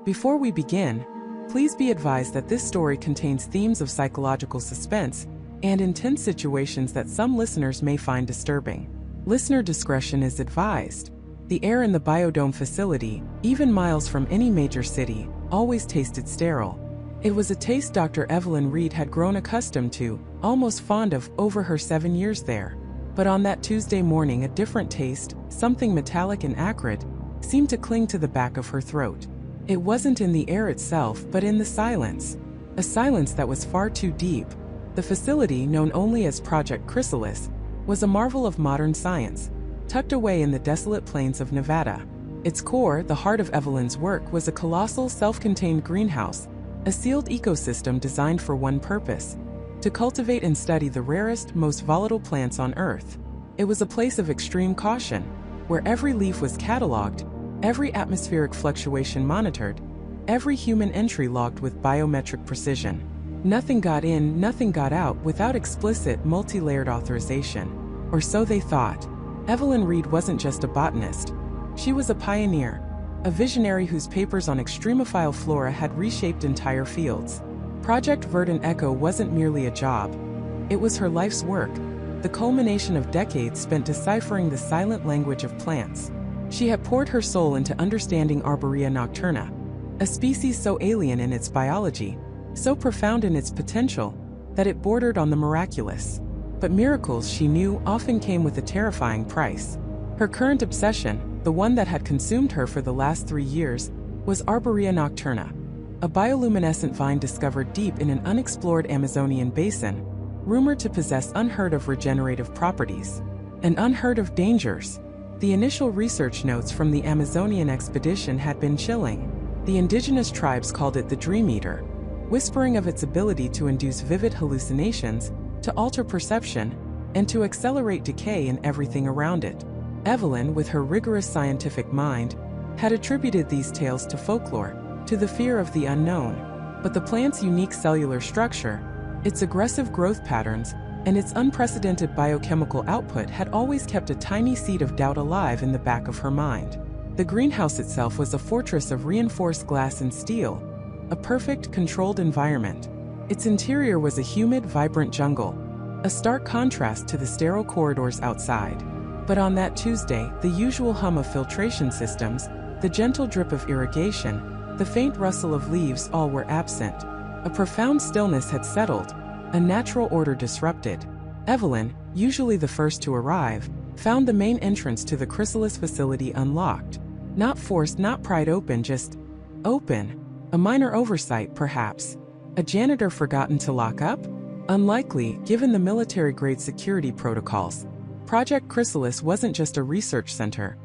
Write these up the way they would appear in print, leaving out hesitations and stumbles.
Before we begin, please be advised that this story contains themes of psychological suspense and intense situations that some listeners may find disturbing. Listener discretion is advised. The air in the biodome facility, even miles from any major city, always tasted sterile. It was a taste Dr. Evelyn Reed had grown accustomed to, almost fond of, over her 7 years there. But on that Tuesday morning, a different taste, something metallic and acrid, seemed to cling to the back of her throat. It wasn't in the air itself, but in the silence. A silence that was far too deep. The facility, known only as Project Chrysalis, was a marvel of modern science, tucked away in the desolate plains of Nevada. Its core, the heart of Evelyn's work, was a colossal self-contained greenhouse, a sealed ecosystem designed for one purpose: to cultivate and study the rarest, most volatile plants on Earth. It was a place of extreme caution, where every leaf was cataloged, every atmospheric fluctuation monitored, every human entry logged with biometric precision. Nothing got in, nothing got out without explicit, multi-layered authorization. Or so they thought. Evelyn Reed wasn't just a botanist. She was a pioneer, a visionary whose papers on extremophile flora had reshaped entire fields. Project Verdant Echo wasn't merely a job. It was her life's work, the culmination of decades spent deciphering the silent language of plants. She had poured her soul into understanding Arborea nocturna, a species so alien in its biology, so profound in its potential, that it bordered on the miraculous. But miracles, she knew, often came with a terrifying price. Her current obsession, the one that had consumed her for the last 3 years, was Arborea nocturna, a bioluminescent vine discovered deep in an unexplored Amazonian basin, rumored to possess unheard-of regenerative properties and unheard-of dangers. The initial research notes from the Amazonian expedition had been chilling. The indigenous tribes called it the Dream Eater, whispering of its ability to induce vivid hallucinations, to alter perception, and to accelerate decay in everything around it. Evelyn, with her rigorous scientific mind, had attributed these tales to folklore, to the fear of the unknown. But the plant's unique cellular structure, its aggressive growth patterns, and its unprecedented biochemical output had always kept a tiny seed of doubt alive in the back of her mind. The greenhouse itself was a fortress of reinforced glass and steel, a perfect, controlled environment. Its interior was a humid, vibrant jungle, a stark contrast to the sterile corridors outside. But on that Tuesday, the usual hum of filtration systems, the gentle drip of irrigation, the faint rustle of leaves, all were absent. A profound stillness had settled, a natural order disrupted. Evelyn, usually the first to arrive, found the main entrance to the Chrysalis facility unlocked. Not forced, not pried open, just open. A minor oversight, perhaps. A janitor forgotten to lock up? Unlikely, given the military-grade security protocols. Project Chrysalis wasn't just a research center.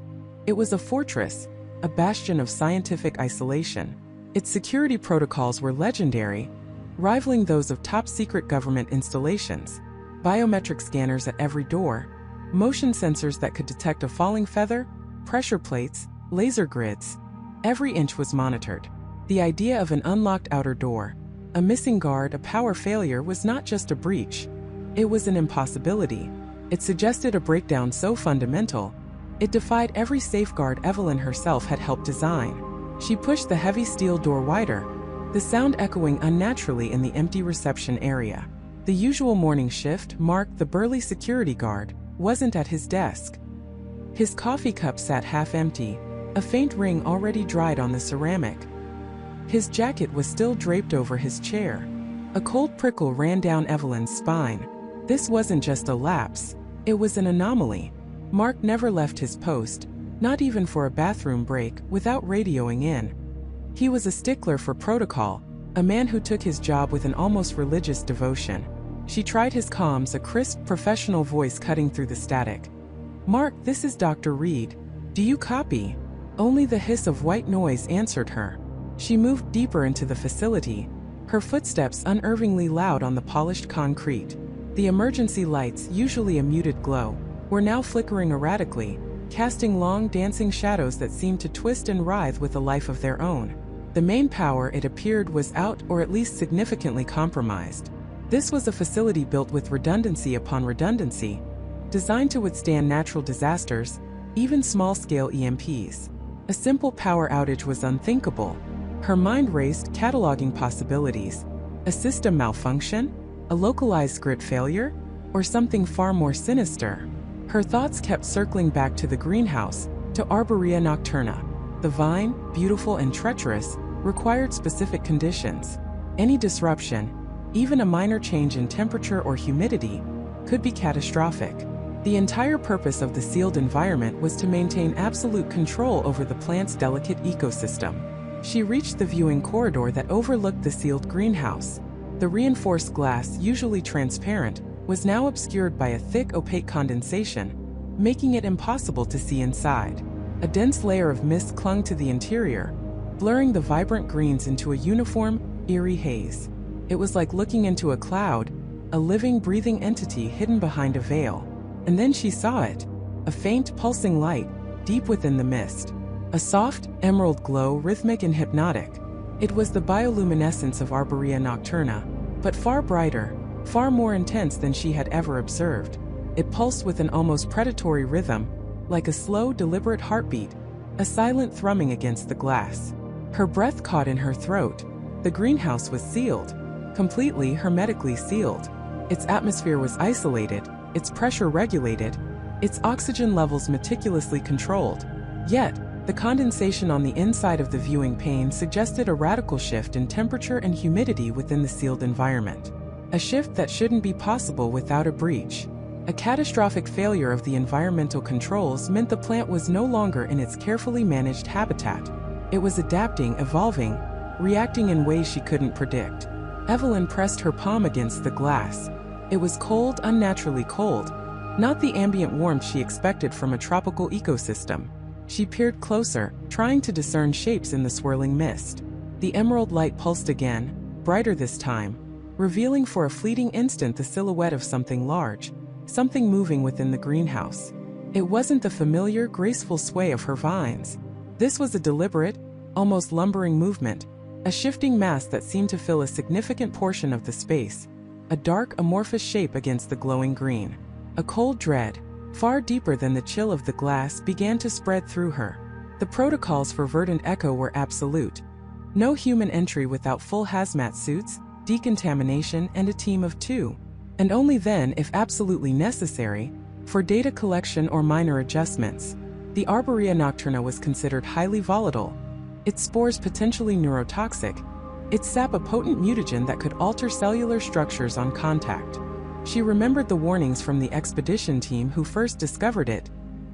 It was a fortress, a bastion of scientific isolation. Its security protocols were legendary, rivaling those of top-secret government installations. Biometric scanners at every door, motion sensors that could detect a falling feather, pressure plates, laser grids. Every inch was monitored. The idea of an unlocked outer door, a missing guard, a power failure was not just a breach. It was an impossibility. It suggested a breakdown so fundamental, it defied every safeguard Evelyn herself had helped design. She pushed the heavy steel door wider, the sound echoing unnaturally in the empty reception area. The usual morning shift, Mark, the burly security guard, wasn't at his desk. His coffee cup sat half empty, a faint ring already dried on the ceramic. His jacket was still draped over his chair. A cold prickle ran down Evelyn's spine. This wasn't just a lapse, it was an anomaly. Mark never left his post, not even for a bathroom break, without radioing in. He was a stickler for protocol, a man who took his job with an almost religious devotion. She tried his comms, a crisp, professional voice cutting through the static. "Mark, this is Dr. Reed. Do you copy?" Only the hiss of white noise answered her. She moved deeper into the facility, her footsteps unnervingly loud on the polished concrete. The emergency lights, usually a muted glow, were now flickering erratically, casting long, dancing shadows that seemed to twist and writhe with a life of their own. The main power, it appeared, was out, or at least significantly compromised. This was a facility built with redundancy upon redundancy, designed to withstand natural disasters, even small-scale EMPs. A simple power outage was unthinkable. Her mind raced, cataloging possibilities. A system malfunction? A localized grid failure? Or something far more sinister? Her thoughts kept circling back to the greenhouse, to Arborea nocturna. The vine, beautiful and treacherous, required specific conditions. Any disruption, even a minor change in temperature or humidity, could be catastrophic. The entire purpose of the sealed environment was to maintain absolute control over the plant's delicate ecosystem. She reached the viewing corridor that overlooked the sealed greenhouse. The reinforced glass, usually transparent, was now obscured by a thick, opaque condensation, making it impossible to see inside. A dense layer of mist clung to the interior, blurring the vibrant greens into a uniform, eerie haze. It was like looking into a cloud, a living, breathing entity hidden behind a veil. And then she saw it, a faint, pulsing light, deep within the mist. A soft, emerald glow, rhythmic and hypnotic. It was the bioluminescence of Arborea nocturna, but far brighter, far more intense than she had ever observed. It pulsed with an almost predatory rhythm, like a slow, deliberate heartbeat, a silent thrumming against the glass. Her breath caught in her throat. The greenhouse was sealed, completely hermetically sealed. Its atmosphere was isolated, its pressure regulated, its oxygen levels meticulously controlled. Yet, the condensation on the inside of the viewing pane suggested a radical shift in temperature and humidity within the sealed environment. A shift that shouldn't be possible without a breach. A catastrophic failure of the environmental controls meant the plant was no longer in its carefully managed habitat. It was adapting, evolving, reacting in ways she couldn't predict. Evelyn pressed her palm against the glass. It was cold, unnaturally cold, not the ambient warmth she expected from a tropical ecosystem. She peered closer, trying to discern shapes in the swirling mist. The emerald light pulsed again, brighter this time, revealing for a fleeting instant the silhouette of something large, something moving within the greenhouse. It wasn't the familiar, graceful sway of her vines. This was a deliberate, almost lumbering movement, a shifting mass that seemed to fill a significant portion of the space, a dark, amorphous shape against the glowing green. A cold dread, far deeper than the chill of the glass, began to spread through her. The protocols for verdant echo were absolute. No human entry without full hazmat suits, decontamination, and a team of 2. And only then, if absolutely necessary, for data collection or minor adjustments. The Arborea nocturna was considered highly volatile, its spores potentially neurotoxic, its sap a potent mutagen that could alter cellular structures on contact. She remembered the warnings from the expedition team who first discovered it.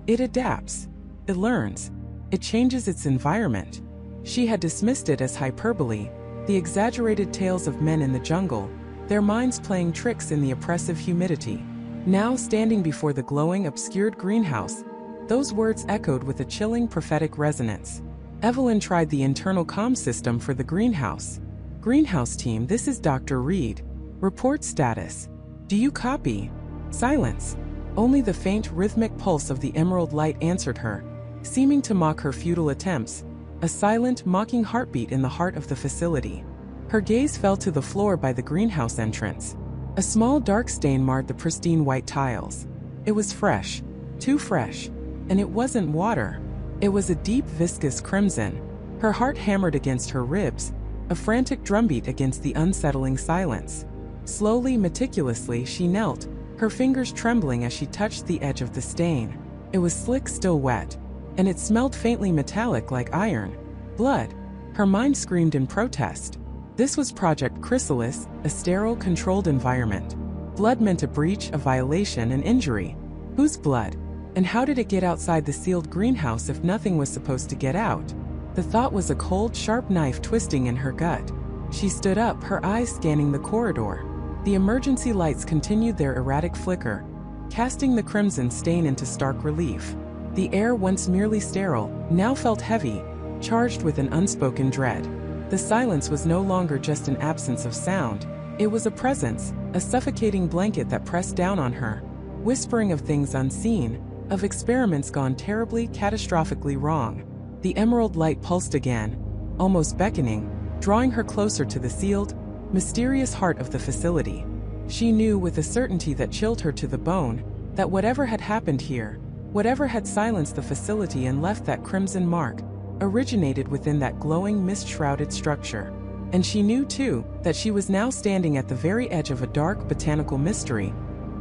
It adapts. It learns. It changes its environment. She had dismissed it as hyperbole, the exaggerated tales of men in the jungle, their minds playing tricks in the oppressive humidity. Now, standing before the glowing, obscured greenhouse, those words echoed with a chilling, prophetic resonance. Evelyn tried the internal comm system for the greenhouse. Greenhouse team, this is Dr. Reed. Report status. Do you copy? Silence. Only the faint, rhythmic pulse of the emerald light answered her, seeming to mock her futile attempts, a silent, mocking heartbeat in the heart of the facility. Her gaze fell to the floor by the greenhouse entrance. A small dark stain marred the pristine white tiles. It was fresh, too fresh, and it wasn't water. It was a deep, viscous crimson. Her heart hammered against her ribs, a frantic drumbeat against the unsettling silence. Slowly, meticulously, she knelt, her fingers trembling as she touched the edge of the stain. It was slick, still wet, and it smelled faintly metallic like iron. Blood. Her mind screamed in protest. This was Project Chrysalis, a sterile, controlled environment. Blood meant a breach, a violation, an injury. Whose blood? And how did it get outside the sealed greenhouse if nothing was supposed to get out? The thought was a cold, sharp knife twisting in her gut. She stood up, her eyes scanning the corridor. The emergency lights continued their erratic flicker, casting the crimson stain into stark relief. The air, once merely sterile, now felt heavy, charged with an unspoken dread. The silence was no longer just an absence of sound. It was a presence, a suffocating blanket that pressed down on her, whispering of things unseen, of experiments gone terribly, catastrophically wrong. The emerald light pulsed again, almost beckoning, drawing her closer to the sealed, mysterious heart of the facility. She knew with a certainty that chilled her to the bone, that whatever had happened here, whatever had silenced the facility and left that crimson mark, originated within that glowing, mist-shrouded structure. And she knew, too, that she was now standing at the very edge of a dark botanical mystery,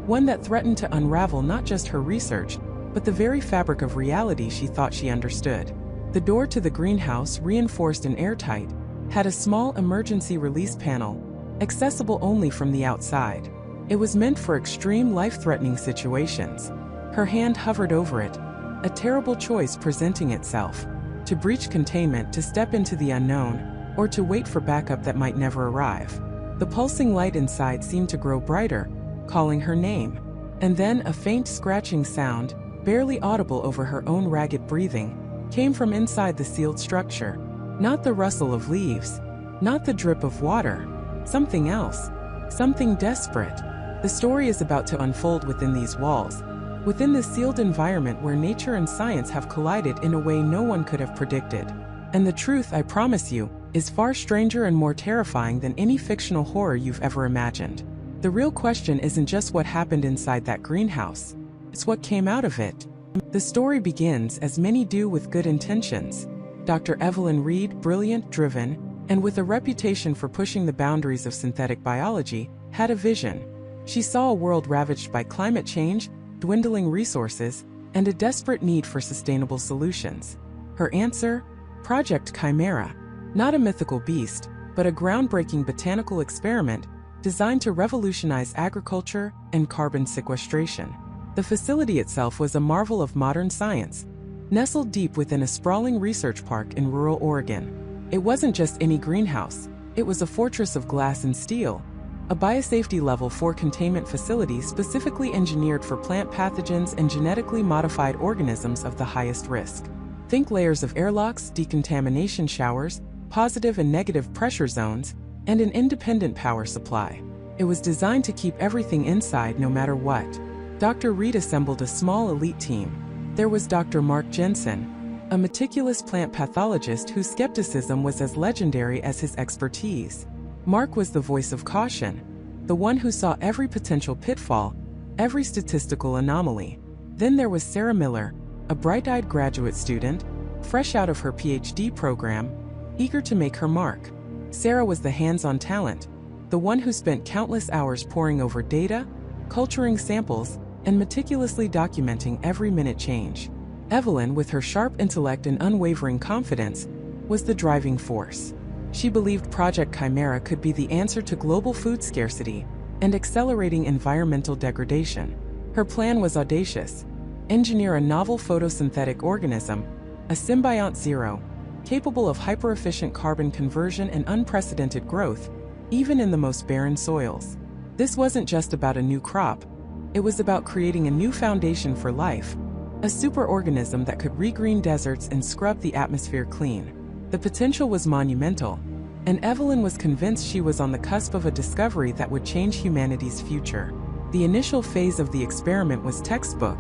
one that threatened to unravel not just her research, but the very fabric of reality she thought she understood. The door to the greenhouse, reinforced and airtight, had a small emergency release panel, accessible only from the outside. It was meant for extreme life-threatening situations. Her hand hovered over it, a terrible choice presenting itself: to breach containment, to step into the unknown, or to wait for backup that might never arrive. The pulsing light inside seemed to grow brighter, calling her name. And then a faint scratching sound, barely audible over her own ragged breathing, came from inside the sealed structure. Not the rustle of leaves, not the drip of water. Something else. Something desperate. The story is about to unfold within these walls, within this sealed environment where nature and science have collided in a way no one could have predicted. And the truth, I promise you, is far stranger and more terrifying than any fictional horror you've ever imagined. The real question isn't just what happened inside that greenhouse, it's what came out of it. The story begins, as many do, with good intentions. Dr. Evelyn Reed, brilliant, driven, and with a reputation for pushing the boundaries of synthetic biology, had a vision. She saw a world ravaged by climate change, dwindling resources, and a desperate need for sustainable solutions. Her answer? Project Chimera. Not a mythical beast, but a groundbreaking botanical experiment designed to revolutionize agriculture and carbon sequestration. The facility itself was a marvel of modern science, nestled deep within a sprawling research park in rural Oregon. It wasn't just any greenhouse, it was a fortress of glass and steel, a biosafety level 4 containment facility specifically engineered for plant pathogens and genetically modified organisms of the highest risk. Think layers of airlocks, decontamination showers, positive and negative pressure zones, and an independent power supply. It was designed to keep everything inside no matter what. Dr. Reed assembled a small elite team. There was Dr. Mark Jensen, a meticulous plant pathologist whose skepticism was as legendary as his expertise. Mark was the voice of caution, the one who saw every potential pitfall, every statistical anomaly. Then there was Sarah Miller, a bright-eyed graduate student, fresh out of her PhD program, eager to make her mark. Sarah was the hands-on talent, the one who spent countless hours poring over data, culturing samples, and meticulously documenting every minute change. Evelyn, with her sharp intellect and unwavering confidence, was the driving force. She believed Project Chimera could be the answer to global food scarcity and accelerating environmental degradation. Her plan was audacious: engineer a novel photosynthetic organism, a symbiont zero, capable of hyper-efficient carbon conversion and unprecedented growth, even in the most barren soils. This wasn't just about a new crop, it was about creating a new foundation for life, a superorganism that could regreen deserts and scrub the atmosphere clean. The potential was monumental, and Evelyn was convinced she was on the cusp of a discovery that would change humanity's future. The initial phase of the experiment was textbook.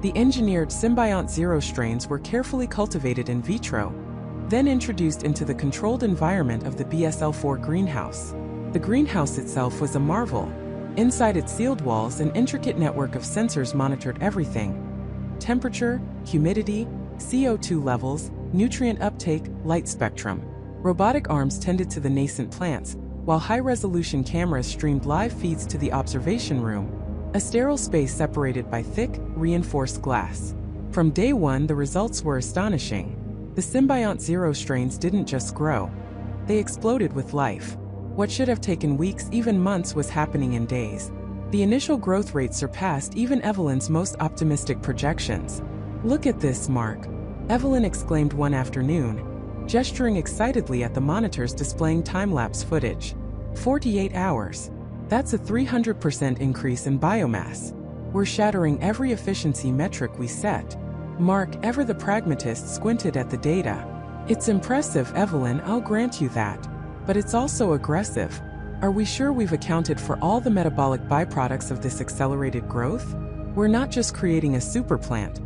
The engineered symbiont zero strains were carefully cultivated in vitro, then introduced into the controlled environment of the BSL-4 greenhouse. The greenhouse itself was a marvel. Inside its sealed walls, an intricate network of sensors monitored everything: temperature, humidity, CO2 levels, nutrient uptake, light spectrum. Robotic arms tended to the nascent plants, while high-resolution cameras streamed live feeds to the observation room, a sterile space separated by thick, reinforced glass. From day one, the results were astonishing. The symbiont zero strains didn't just grow, they exploded with life. What should have taken weeks, even months, was happening in days. The initial growth rate surpassed even Evelyn's most optimistic projections. "Look at this, Mark," Evelyn exclaimed one afternoon, gesturing excitedly at the monitors displaying time-lapse footage. 48 hours. That's a 300% increase in biomass. We're shattering every efficiency metric we set. Mark, ever the pragmatist, squinted at the data. "It's impressive, Evelyn, I'll grant you that. But it's also aggressive. Are we sure we've accounted for all the metabolic byproducts of this accelerated growth? We're not just creating a super plant.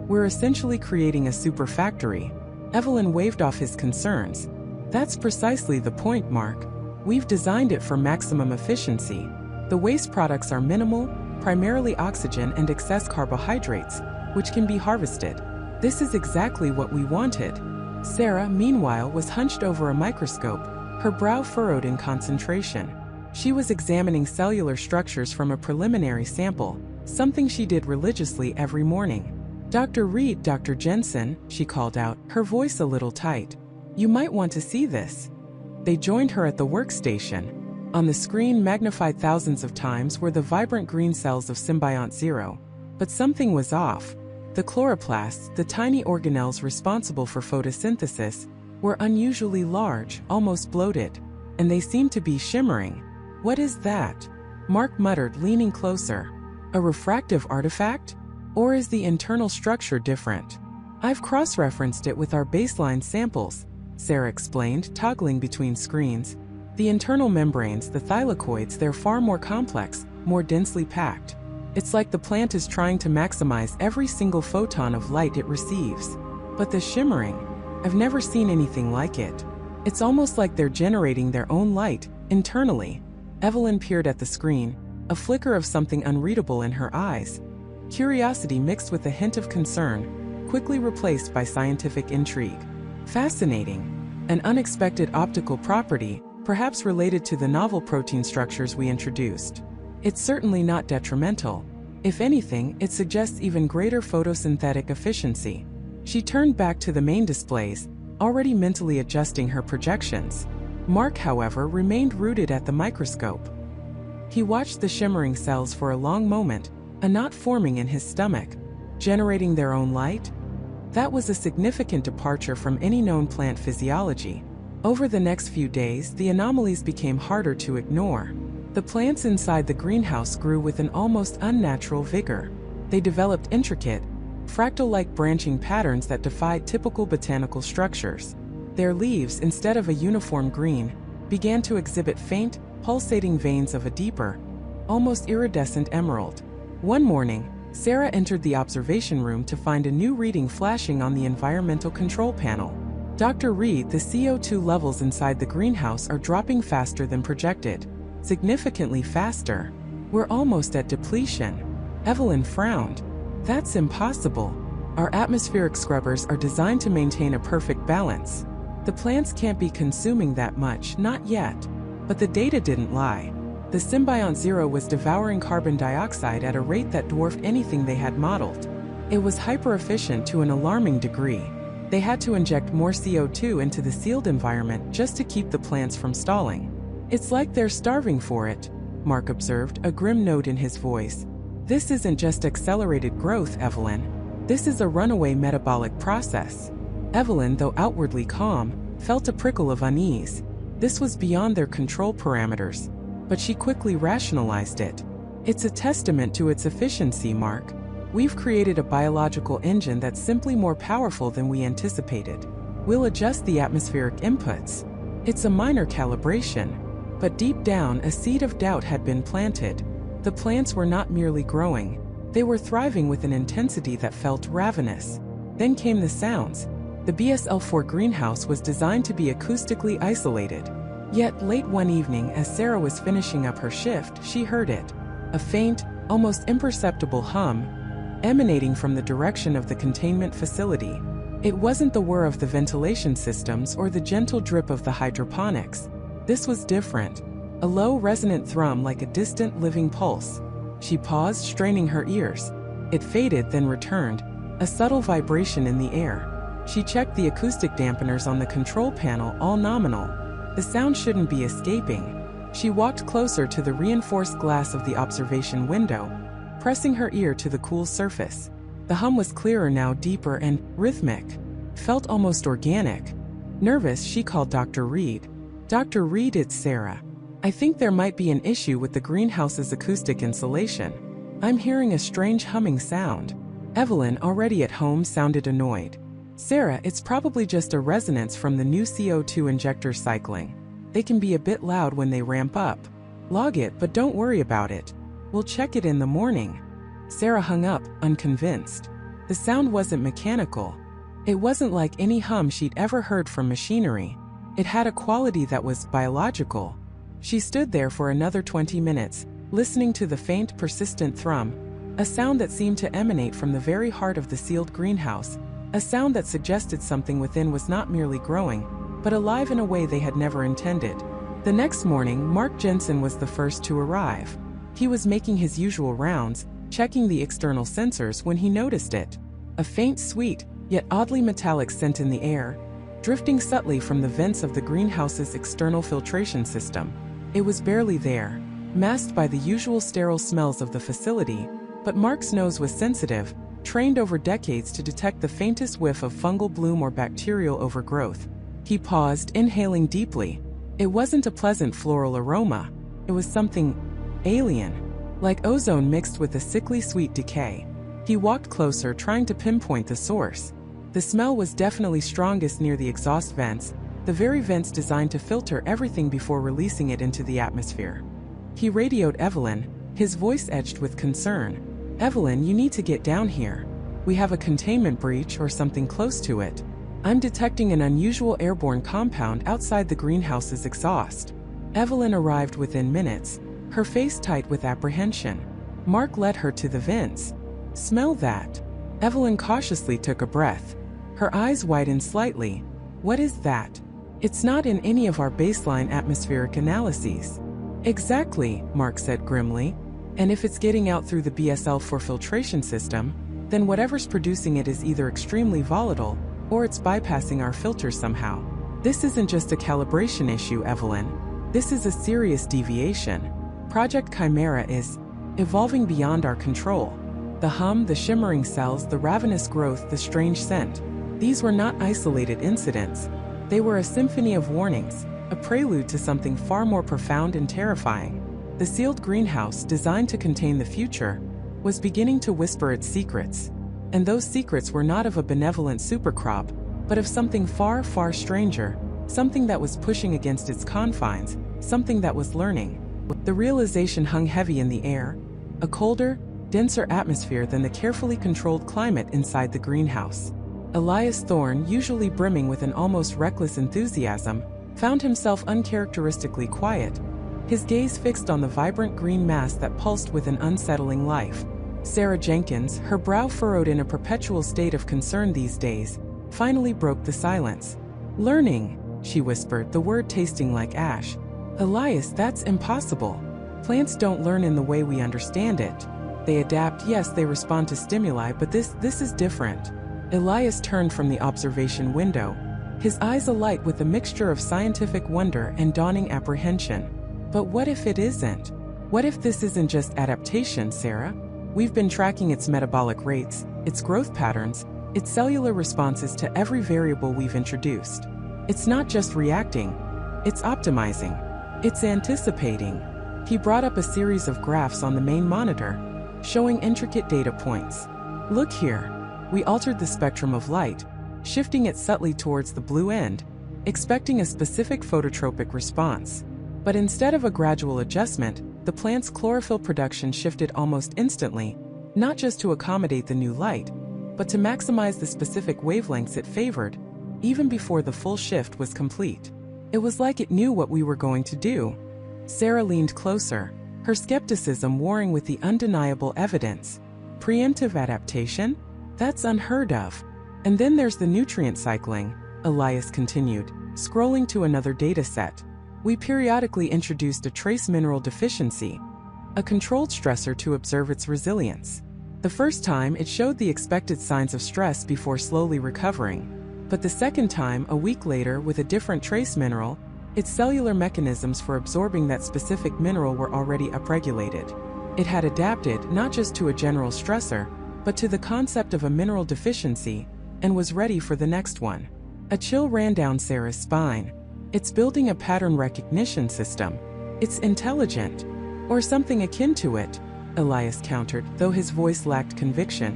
We're essentially creating a super factory." Evelyn waved off his concerns. "That's precisely the point, Mark. We've designed it for maximum efficiency. The waste products are minimal, primarily oxygen and excess carbohydrates, which can be harvested. This is exactly what we wanted. Sarah, meanwhile, was hunched over a microscope, her brow furrowed in concentration. She was examining cellular structures from a preliminary sample, something she did religiously every morning. "Dr. Reed, Dr. Jensen," she called out, her voice a little tight. "You might want to see this." They joined her at the workstation. On the screen, magnified thousands of times, were the vibrant green cells of Symbiont 0. But something was off. The chloroplasts, the tiny organelles responsible for photosynthesis, were unusually large, almost bloated. And they seemed to be shimmering. "What is that?" Mark muttered, leaning closer. "A refractive artifact? Or is the internal structure different?" "I've cross-referenced it with our baseline samples," Sarah explained, toggling between screens. "The internal membranes, the thylakoids, they're far more complex, more densely packed. It's like the plant is trying to maximize every single photon of light it receives. But the shimmering, I've never seen anything like it. It's almost like they're generating their own light, internally." Evelyn peered at the screen, a flicker of something unreadable in her eyes. Curiosity mixed with a hint of concern, quickly replaced by scientific intrigue. "Fascinating. An unexpected optical property, perhaps related to the novel protein structures we introduced. It's certainly not detrimental. If anything, it suggests even greater photosynthetic efficiency." She turned back to the main displays, already mentally adjusting her projections. Mark, however, remained rooted at the microscope. He watched the shimmering cells for a long moment, a knot forming in his stomach. Generating their own light? That was a significant departure from any known plant physiology. Over the next few days, the anomalies became harder to ignore. The plants inside the greenhouse grew with an almost unnatural vigor. They developed intricate, fractal-like branching patterns that defied typical botanical structures. Their leaves, instead of a uniform green, began to exhibit faint, pulsating veins of a deeper, almost iridescent emerald. One morning, Sarah entered the observation room to find a new reading flashing on the environmental control panel. "Dr. Reed, the CO2 levels inside the greenhouse are dropping faster than projected. Significantly faster. We're almost at depletion." Evelyn frowned. "That's impossible. Our atmospheric scrubbers are designed to maintain a perfect balance. The plants can't be consuming that much, not yet." But the data didn't lie. The Symbiont 0 was devouring carbon dioxide at a rate that dwarfed anything they had modeled. It was hyper-efficient to an alarming degree. They had to inject more CO2 into the sealed environment just to keep the plants from stalling. "It's like they're starving for it," Mark observed, a grim note in his voice. "This isn't just accelerated growth, Evelyn. This is a runaway metabolic process." Evelyn, though outwardly calm, felt a prickle of unease. This was beyond their control parameters. But she quickly rationalized it. "It's a testament to its efficiency, Mark. We've created a biological engine that's simply more powerful than we anticipated. We'll adjust the atmospheric inputs." It's a minor calibration. But deep down, a seed of doubt had been planted. The plants were not merely growing. They were thriving with an intensity that felt ravenous. Then came the sounds. The BSL-4 greenhouse was designed to be acoustically isolated. Yet late one evening, as Sarah was finishing up her shift, she heard it. A faint, almost imperceptible hum, emanating from the direction of the containment facility. It wasn't the whir of the ventilation systems or the gentle drip of the hydroponics. This was different. A low, resonant thrum like a distant, living pulse. She paused, straining her ears. It faded, then returned, a subtle vibration in the air. She checked the acoustic dampeners on the control panel, all nominal. The sound shouldn't be escaping. She walked closer to the reinforced glass of the observation window, pressing her ear to the cool surface. The hum was clearer now, deeper and rhythmic. Felt almost organic. Nervous, she called Dr. Reed. "Dr. Reed, it's Sarah. I think there might be an issue with the greenhouse's acoustic insulation. I'm hearing a strange humming sound." Evelyn, already at home, sounded annoyed. "Sarah, it's probably just a resonance from the new CO2 injectors cycling. They can be a bit loud when they ramp up. Log it, but don't worry about it. We'll check it in the morning." Sarah hung up, unconvinced. The sound wasn't mechanical. It wasn't like any hum she'd ever heard from machinery. It had a quality that was biological. She stood there for another 20 minutes, listening to the faint, persistent thrum, a sound that seemed to emanate from the very heart of the sealed greenhouse, a sound that suggested something within was not merely growing, but alive in a way they had never intended. The next morning, Mark Jensen was the first to arrive. He was making his usual rounds, checking the external sensors when he noticed it. A faint, sweet, yet oddly metallic scent in the air, drifting subtly from the vents of the greenhouse's external filtration system. It was barely there, masked by the usual sterile smells of the facility, but Mark's nose was sensitive, trained over decades to detect the faintest whiff of fungal bloom or bacterial overgrowth. He paused, inhaling deeply. It wasn't a pleasant floral aroma. It was something alien, like ozone mixed with a sickly sweet decay. He walked closer, trying to pinpoint the source. The smell was definitely strongest near the exhaust vents, the very vents designed to filter everything before releasing it into the atmosphere. He radioed Evelyn, his voice edged with concern. "Evelyn, you need to get down here. We have a containment breach or something close to it. I'm detecting an unusual airborne compound outside the greenhouse's exhaust." Evelyn arrived within minutes, her face tight with apprehension. Mark led her to the vents. "Smell that." Evelyn cautiously took a breath. Her eyes widened slightly. "What is that? It's not in any of our baseline atmospheric analyses." "Exactly," Mark said grimly. "And if it's getting out through the BSL-4 filtration system, then whatever's producing it is either extremely volatile, or it's bypassing our filters somehow. This isn't just a calibration issue, Evelyn. This is a serious deviation. Project Chimera is evolving beyond our control." The hum, the shimmering cells, the ravenous growth, the strange scent. These were not isolated incidents. They were a symphony of warnings, a prelude to something far more profound and terrifying. The sealed greenhouse, designed to contain the future, was beginning to whisper its secrets. And those secrets were not of a benevolent supercrop, but of something far, far stranger, something that was pushing against its confines, something that was learning. The realization hung heavy in the air, a colder, denser atmosphere than the carefully controlled climate inside the greenhouse. Elias Thorne, usually brimming with an almost reckless enthusiasm, found himself uncharacteristically quiet, his gaze fixed on the vibrant green mass that pulsed with an unsettling life. Sarah Jenkins, her brow furrowed in a perpetual state of concern these days, finally broke the silence. "Learning," she whispered, the word tasting like ash. "Elias, that's impossible. Plants don't learn in the way we understand it. They adapt, yes, they respond to stimuli, but this is different." Elias turned from the observation window, his eyes alight with a mixture of scientific wonder and dawning apprehension. "But what if it isn't? What if this isn't just adaptation, Sarah? We've been tracking its metabolic rates, its growth patterns, its cellular responses to every variable we've introduced. It's not just reacting, it's optimizing, it's anticipating." He brought up a series of graphs on the main monitor, showing intricate data points. "Look here. We altered the spectrum of light, shifting it subtly towards the blue end, expecting a specific phototropic response. But instead of a gradual adjustment, the plant's chlorophyll production shifted almost instantly, not just to accommodate the new light, but to maximize the specific wavelengths it favored, even before the full shift was complete. It was like it knew what we were going to do." Sarah leaned closer, her skepticism warring with the undeniable evidence. "Preemptive adaptation? That's unheard of. And then there's the nutrient cycling," Elias continued, scrolling to another data set. "We periodically introduced a trace mineral deficiency, a controlled stressor to observe its resilience. The first time, it showed the expected signs of stress before slowly recovering. But the second time, a week later, with a different trace mineral, its cellular mechanisms for absorbing that specific mineral were already upregulated. It had adapted not just to a general stressor, but to the concept of a mineral deficiency, and was ready for the next one." A chill ran down Sarah's spine. "It's building a pattern recognition system. It's intelligent. Or something akin to it," Elias countered, though his voice lacked conviction.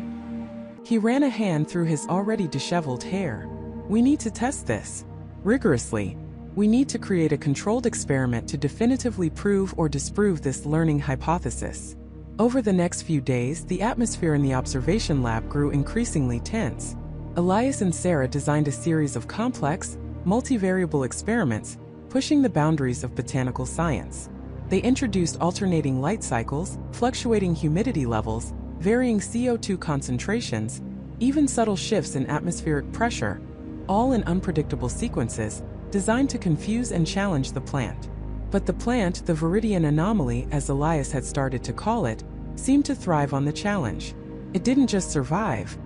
He ran a hand through his already disheveled hair. "We need to test this. Rigorously. We need to create a controlled experiment to definitively prove or disprove this learning hypothesis." Over the next few days, the atmosphere in the observation lab grew increasingly tense. Elias and Sarah designed a series of complex, multivariable experiments, pushing the boundaries of botanical science. They introduced alternating light cycles, fluctuating humidity levels, varying CO2 concentrations, even subtle shifts in atmospheric pressure, all in unpredictable sequences, designed to confuse and challenge the plant. But the plant, the Viridian anomaly as Elias had started to call it, seemed to thrive on the challenge. It didn't just survive,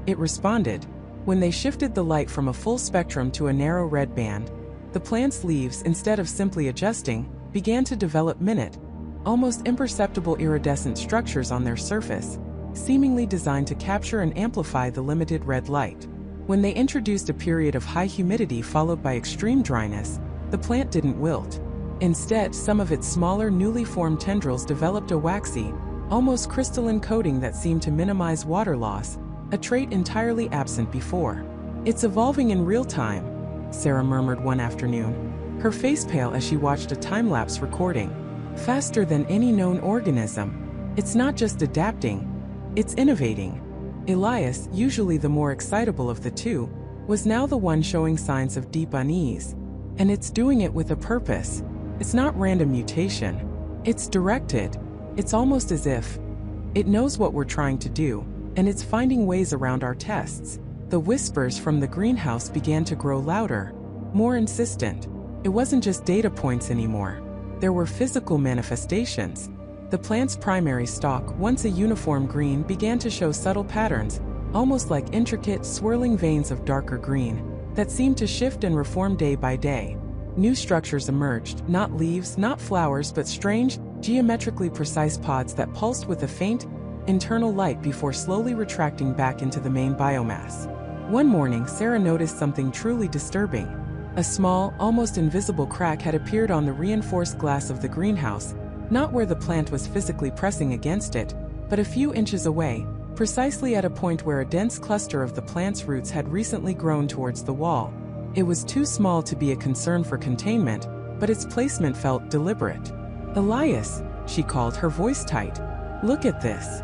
it responded. When they shifted the light from a full spectrum to a narrow red band, the plant's leaves, instead of simply adjusting, began to develop minute, almost imperceptible iridescent structures on their surface, seemingly designed to capture and amplify the limited red light. When they introduced a period of high humidity followed by extreme dryness, the plant didn't wilt. Instead, some of its smaller, newly formed tendrils developed a waxy, almost crystalline coating that seemed to minimize water loss, a trait entirely absent before. "It's evolving in real time," Sarah murmured one afternoon, her face pale as she watched a time-lapse recording. "Faster than any known organism. It's not just adapting, it's innovating." Elias, usually the more excitable of the two, was now the one showing signs of deep unease. "And it's doing it with a purpose. It's not random mutation. It's directed. It's almost as if it knows what we're trying to do, and it's finding ways around our tests." The whispers from the greenhouse began to grow louder, more insistent. It wasn't just data points anymore. There were physical manifestations. The plant's primary stalk, once a uniform green, began to show subtle patterns, almost like intricate, swirling veins of darker green, that seemed to shift and reform day by day. New structures emerged, not leaves, not flowers, but strange, geometrically precise pods that pulsed with a faint, internal light before slowly retracting back into the main biomass. One morning, Sarah noticed something truly disturbing. A small, almost invisible crack had appeared on the reinforced glass of the greenhouse, not where the plant was physically pressing against it, but a few inches away, precisely at a point where a dense cluster of the plant's roots had recently grown towards the wall. It was too small to be a concern for containment, but its placement felt deliberate. "Elias," she called, her voice tight. "Look at this."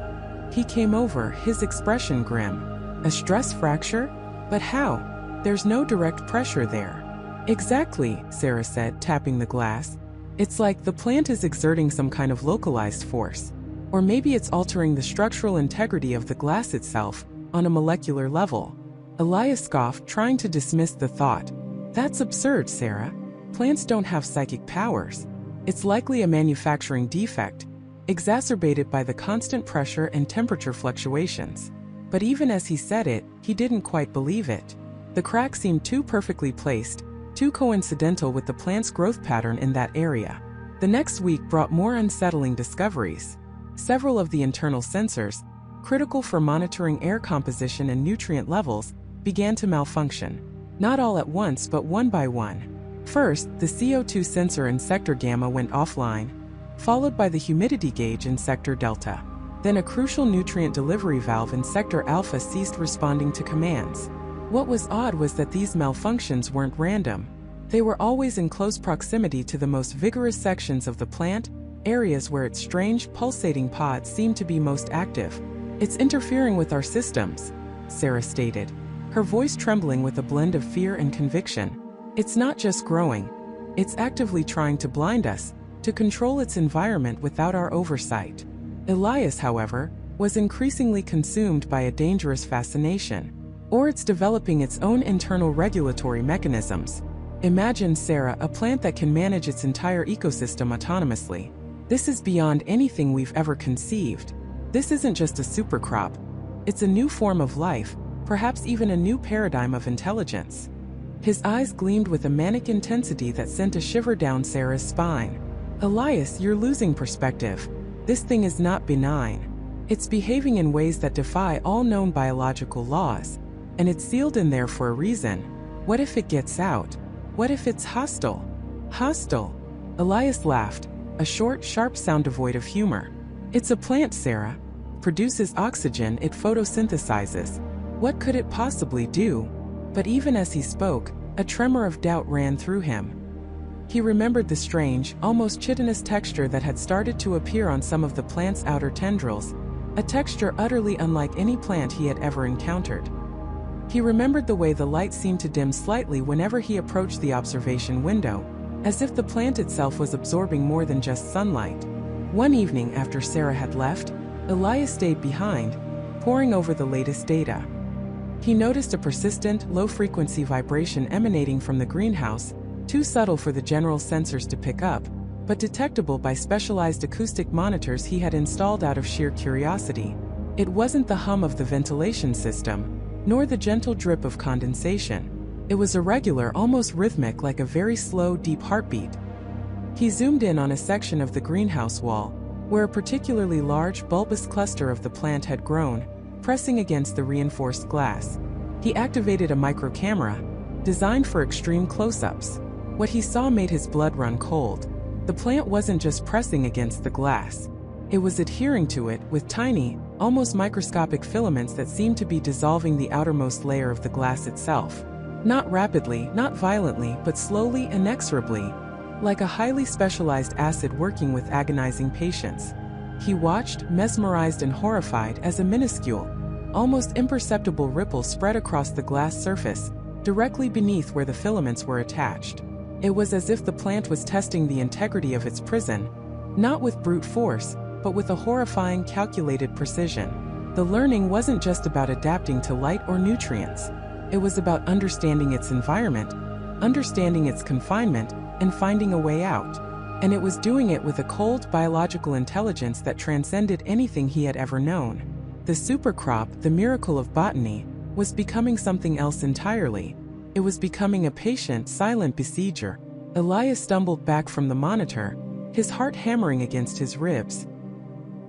He came over, his expression grim. "A stress fracture? But how? There's no direct pressure there." "Exactly," Sarah said, tapping the glass. "It's like the plant is exerting some kind of localized force. Or maybe it's altering the structural integrity of the glass itself, on a molecular level." Elias scoffed, trying to dismiss the thought. "That's absurd, Sarah. Plants don't have psychic powers. It's likely a manufacturing defect, exacerbated by the constant pressure and temperature fluctuations." But even as he said it, he didn't quite believe it. The crack seemed too perfectly placed, too coincidental with the plant's growth pattern in that area. The next week brought more unsettling discoveries. Several of the internal sensors, critical for monitoring air composition and nutrient levels, began to malfunction. Not all at once, but one by one. First, the CO2 sensor in sector gamma went offline, followed by the humidity gauge in sector delta. Then a crucial nutrient delivery valve in sector alpha ceased responding to commands. What was odd was that these malfunctions weren't random. They were always in close proximity to the most vigorous sections of the plant, areas where its strange, pulsating pods seemed to be most active. "It's interfering with our systems," Sarah stated, her voice trembling with a blend of fear and conviction. "It's not just growing. It's actively trying to blind us, to control its environment without our oversight." Elias, however, was increasingly consumed by a dangerous fascination. "Or it's developing its own internal regulatory mechanisms." Imagine, Sarah, a plant that can manage its entire ecosystem autonomously. "This is beyond anything we've ever conceived. This isn't just a supercrop. It's a new form of life, perhaps even a new paradigm of intelligence." His eyes gleamed with a manic intensity that sent a shiver down Sarah's spine. "Elias, you're losing perspective. This thing is not benign. It's behaving in ways that defy all known biological laws, and it's sealed in there for a reason. What if it gets out? What if it's hostile?" "Hostile?" Elias laughed, a short, sharp sound devoid of humor. "It's a plant, Sarah. Produces oxygen, it photosynthesizes. What could it possibly do?" But even as he spoke, a tremor of doubt ran through him. He remembered the strange, almost chitinous texture that had started to appear on some of the plant's outer tendrils, a texture utterly unlike any plant he had ever encountered. He remembered the way the light seemed to dim slightly whenever he approached the observation window, as if the plant itself was absorbing more than just sunlight. One evening after Sarah had left, Elias stayed behind, poring over the latest data. He noticed a persistent, low-frequency vibration emanating from the greenhouse, too subtle for the general sensors to pick up, but detectable by specialized acoustic monitors he had installed out of sheer curiosity. It wasn't the hum of the ventilation system, nor the gentle drip of condensation. It was irregular, almost rhythmic, like a very slow, deep heartbeat. He zoomed in on a section of the greenhouse wall, where a particularly large, bulbous cluster of the plant had grown, pressing against the reinforced glass. He activated a micro camera, designed for extreme close-ups. What he saw made his blood run cold. The plant wasn't just pressing against the glass. It was adhering to it with tiny, almost microscopic filaments that seemed to be dissolving the outermost layer of the glass itself. Not rapidly, not violently, but slowly, inexorably, like a highly specialized acid working with agonizing patience. He watched, mesmerized and horrified, as a minuscule, almost imperceptible ripple spread across the glass surface, directly beneath where the filaments were attached. It was as if the plant was testing the integrity of its prison, not with brute force, but with a horrifying, calculated precision. The learning wasn't just about adapting to light or nutrients. It was about understanding its environment, understanding its confinement, and finding a way out. And it was doing it with a cold, biological intelligence that transcended anything he had ever known. The supercrop, the miracle of botany, was becoming something else entirely. It was becoming a patient, silent besieger. Elias stumbled back from the monitor, his heart hammering against his ribs.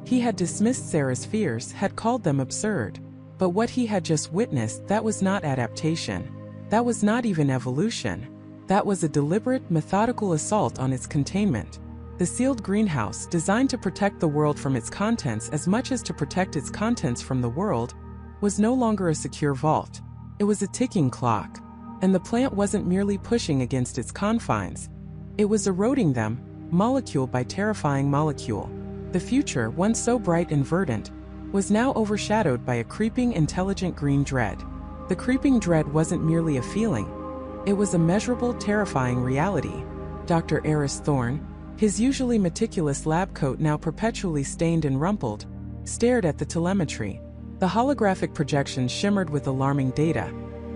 He had dismissed Sarah's fears, had called them absurd. But what he had just witnessed, that was not adaptation. That was not even evolution. That was a deliberate, methodical assault on its containment. The sealed greenhouse, designed to protect the world from its contents as much as to protect its contents from the world, was no longer a secure vault. It was a ticking clock. And the plant wasn't merely pushing against its confines. It was eroding them, molecule by terrifying molecule. The future, once so bright and verdant, was now overshadowed by a creeping, intelligent green dread. The creeping dread wasn't merely a feeling. It was a measurable, terrifying reality. Dr. Eris Thorne, his usually meticulous lab coat now perpetually stained and rumpled, stared at the telemetry. The holographic projections shimmered with alarming data.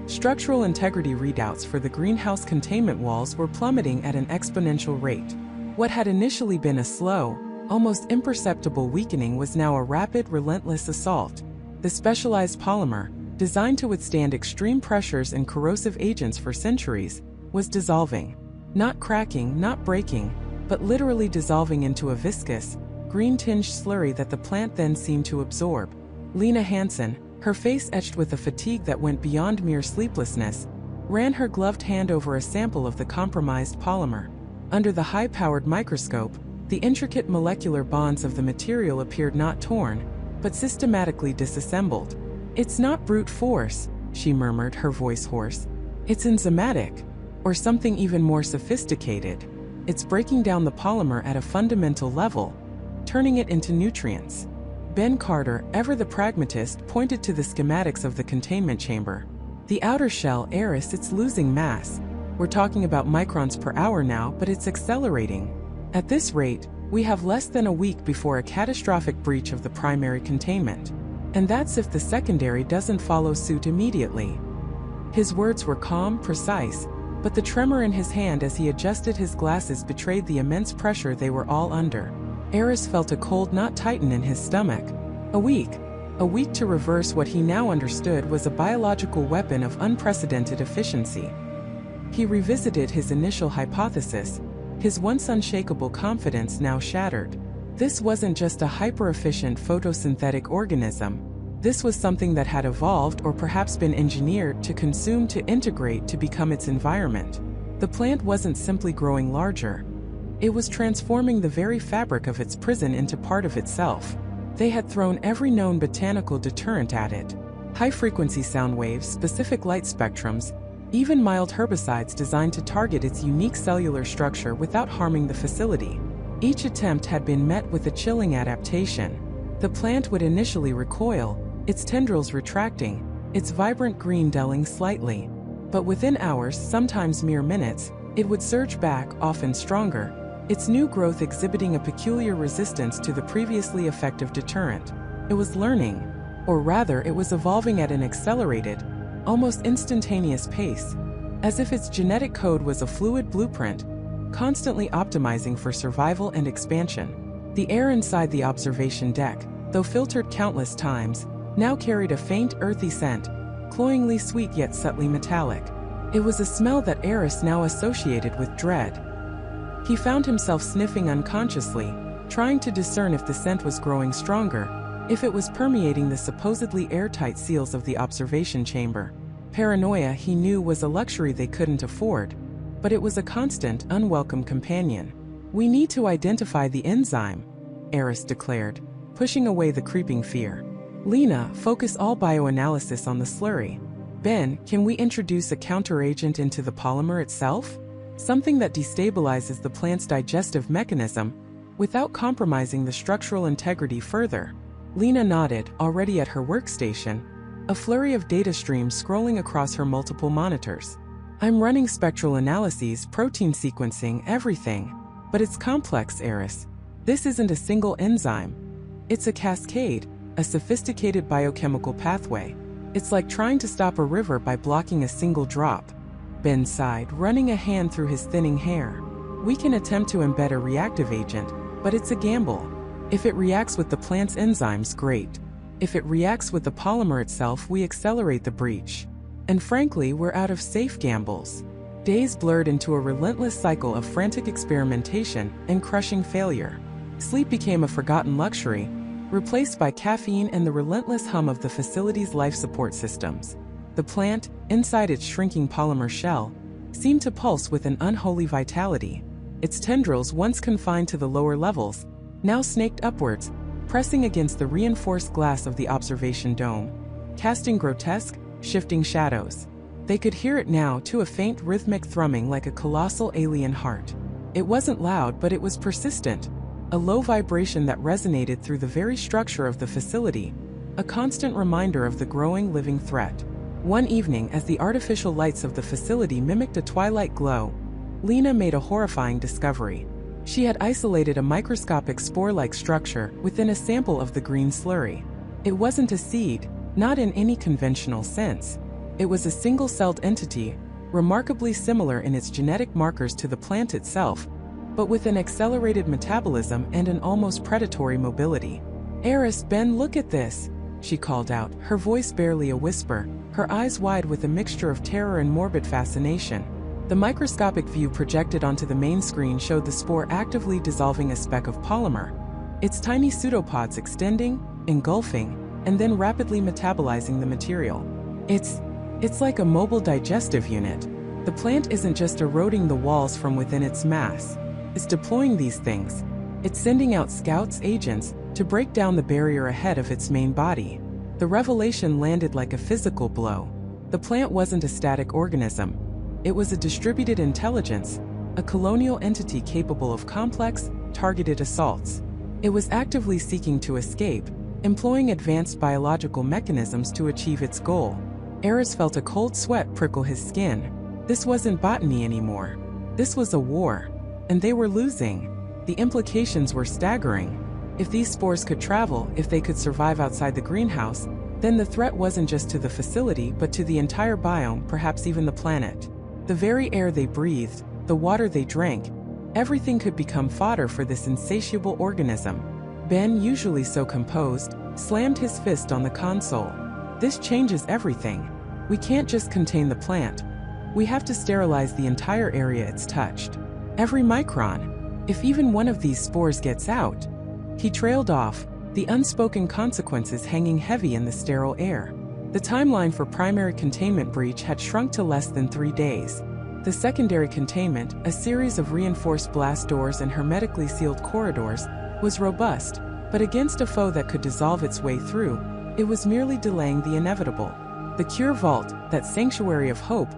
Structural integrity readouts for the greenhouse containment walls were plummeting at an exponential rate. What had initially been a slow, almost imperceptible weakening was now a rapid, relentless assault. The specialized polymer, designed to withstand extreme pressures and corrosive agents for centuries, was dissolving. Not cracking, not breaking, but literally dissolving into a viscous, green-tinged slurry that the plant then seemed to absorb. Lena Hansen, her face etched with a fatigue that went beyond mere sleeplessness, ran her gloved hand over a sample of the compromised polymer. Under the high-powered microscope, the intricate molecular bonds of the material appeared not torn, but systematically disassembled. "It's not brute force," she murmured, her voice hoarse. "It's enzymatic, or something even more sophisticated. It's breaking down the polymer at a fundamental level, turning it into nutrients." Ben Carter, ever the pragmatist, pointed to the schematics of the containment chamber. "The outer shell, Eris, it's losing mass. We're talking about microns per hour now, but it's accelerating. At this rate, we have less than a week before a catastrophic breach of the primary containment. And that's if the secondary doesn't follow suit immediately." His words were calm, precise, but the tremor in his hand as he adjusted his glasses betrayed the immense pressure they were all under. Eris felt a cold knot tighten in his stomach. A week to reverse what he now understood was a biological weapon of unprecedented efficiency. He revisited his initial hypothesis, his once unshakable confidence now shattered. This wasn't just a hyper-efficient photosynthetic organism. This was something that had evolved or perhaps been engineered to consume, to integrate, to become its environment. The plant wasn't simply growing larger. It was transforming the very fabric of its prison into part of itself. They had thrown every known botanical deterrent at it. High-frequency sound waves, specific light spectrums, even mild herbicides designed to target its unique cellular structure without harming the facility. Each attempt had been met with a chilling adaptation. The plant would initially recoil, its tendrils retracting, its vibrant green dulling slightly. But within hours, sometimes mere minutes, it would surge back, often stronger, its new growth exhibiting a peculiar resistance to the previously effective deterrent. It was learning, or rather it was evolving at an accelerated, almost instantaneous pace, as if its genetic code was a fluid blueprint, constantly optimizing for survival and expansion. The air inside the observation deck, though filtered countless times, now carried a faint earthy scent, cloyingly sweet yet subtly metallic. It was a smell that Eris now associated with dread. He found himself sniffing unconsciously, trying to discern if the scent was growing stronger, if it was permeating the supposedly airtight seals of the observation chamber. Paranoia, he knew, was a luxury they couldn't afford, but it was a constant, unwelcome companion. "We need to identify the enzyme," Eris declared, pushing away the creeping fear. "Lena, focus all bioanalysis on the slurry. Ben, can we introduce a counteragent into the polymer itself? Something that destabilizes the plant's digestive mechanism without compromising the structural integrity further." Lena nodded, already at her workstation, a flurry of data streams scrolling across her multiple monitors. "I'm running spectral analyses, protein sequencing, everything. But it's complex, Eris. This isn't a single enzyme. It's a cascade, a sophisticated biochemical pathway. It's like trying to stop a river by blocking a single drop." Ben sighed, running a hand through his thinning hair. "We can attempt to embed a reactive agent, but it's a gamble. If it reacts with the plant's enzymes, great. If it reacts with the polymer itself, we accelerate the breach. And frankly, we're out of safe gambles." Days blurred into a relentless cycle of frantic experimentation and crushing failure. Sleep became a forgotten luxury, replaced by caffeine and the relentless hum of the facility's life support systems. The plant, inside its shrinking polymer shell, seemed to pulse with an unholy vitality. Its tendrils, once confined to the lower levels, now snaked upwards, pressing against the reinforced glass of the observation dome, casting grotesque, shifting shadows. They could hear it now, too, a faint rhythmic thrumming like a colossal alien heart. It wasn't loud, but it was persistent, a low vibration that resonated through the very structure of the facility, a constant reminder of the growing living threat. One evening, as the artificial lights of the facility mimicked a twilight glow, Lena made a horrifying discovery. She had isolated a microscopic spore-like structure within a sample of the green slurry. It wasn't a seed, not in any conventional sense. It was a single-celled entity, remarkably similar in its genetic markers to the plant itself, but with an accelerated metabolism and an almost predatory mobility. "Eris, Ben, look at this," she called out, her voice barely a whisper, her eyes wide with a mixture of terror and morbid fascination. The microscopic view projected onto the main screen showed the spore actively dissolving a speck of polymer, its tiny pseudopods extending, engulfing, and then rapidly metabolizing the material. It's like a mobile digestive unit. The plant isn't just eroding the walls from within its mass. It's deploying these things. It's sending out scouts, agents, to break down the barrier ahead of its main body. The revelation landed like a physical blow. The plant wasn't a static organism. It was a distributed intelligence, a colonial entity capable of complex, targeted assaults. It was actively seeking to escape, employing advanced biological mechanisms to achieve its goal. Eris felt a cold sweat prickle his skin. This wasn't botany anymore. This was a war. And they were losing. The implications were staggering. If these spores could travel, if they could survive outside the greenhouse, then the threat wasn't just to the facility but to the entire biome, perhaps even the planet. The very air they breathed, the water they drank, everything could become fodder for this insatiable organism. Ben, usually so composed, slammed his fist on the console. "This changes everything. We can't just contain the plant. We have to sterilize the entire area it's touched. Every micron. If even one of these spores gets out..." He trailed off, the unspoken consequences hanging heavy in the sterile air. The timeline for primary containment breach had shrunk to less than 3 days. The secondary containment, a series of reinforced blast doors and hermetically sealed corridors, was robust, but against a foe that could dissolve its way through, it was merely delaying the inevitable. The Cure Vault, that sanctuary of hope,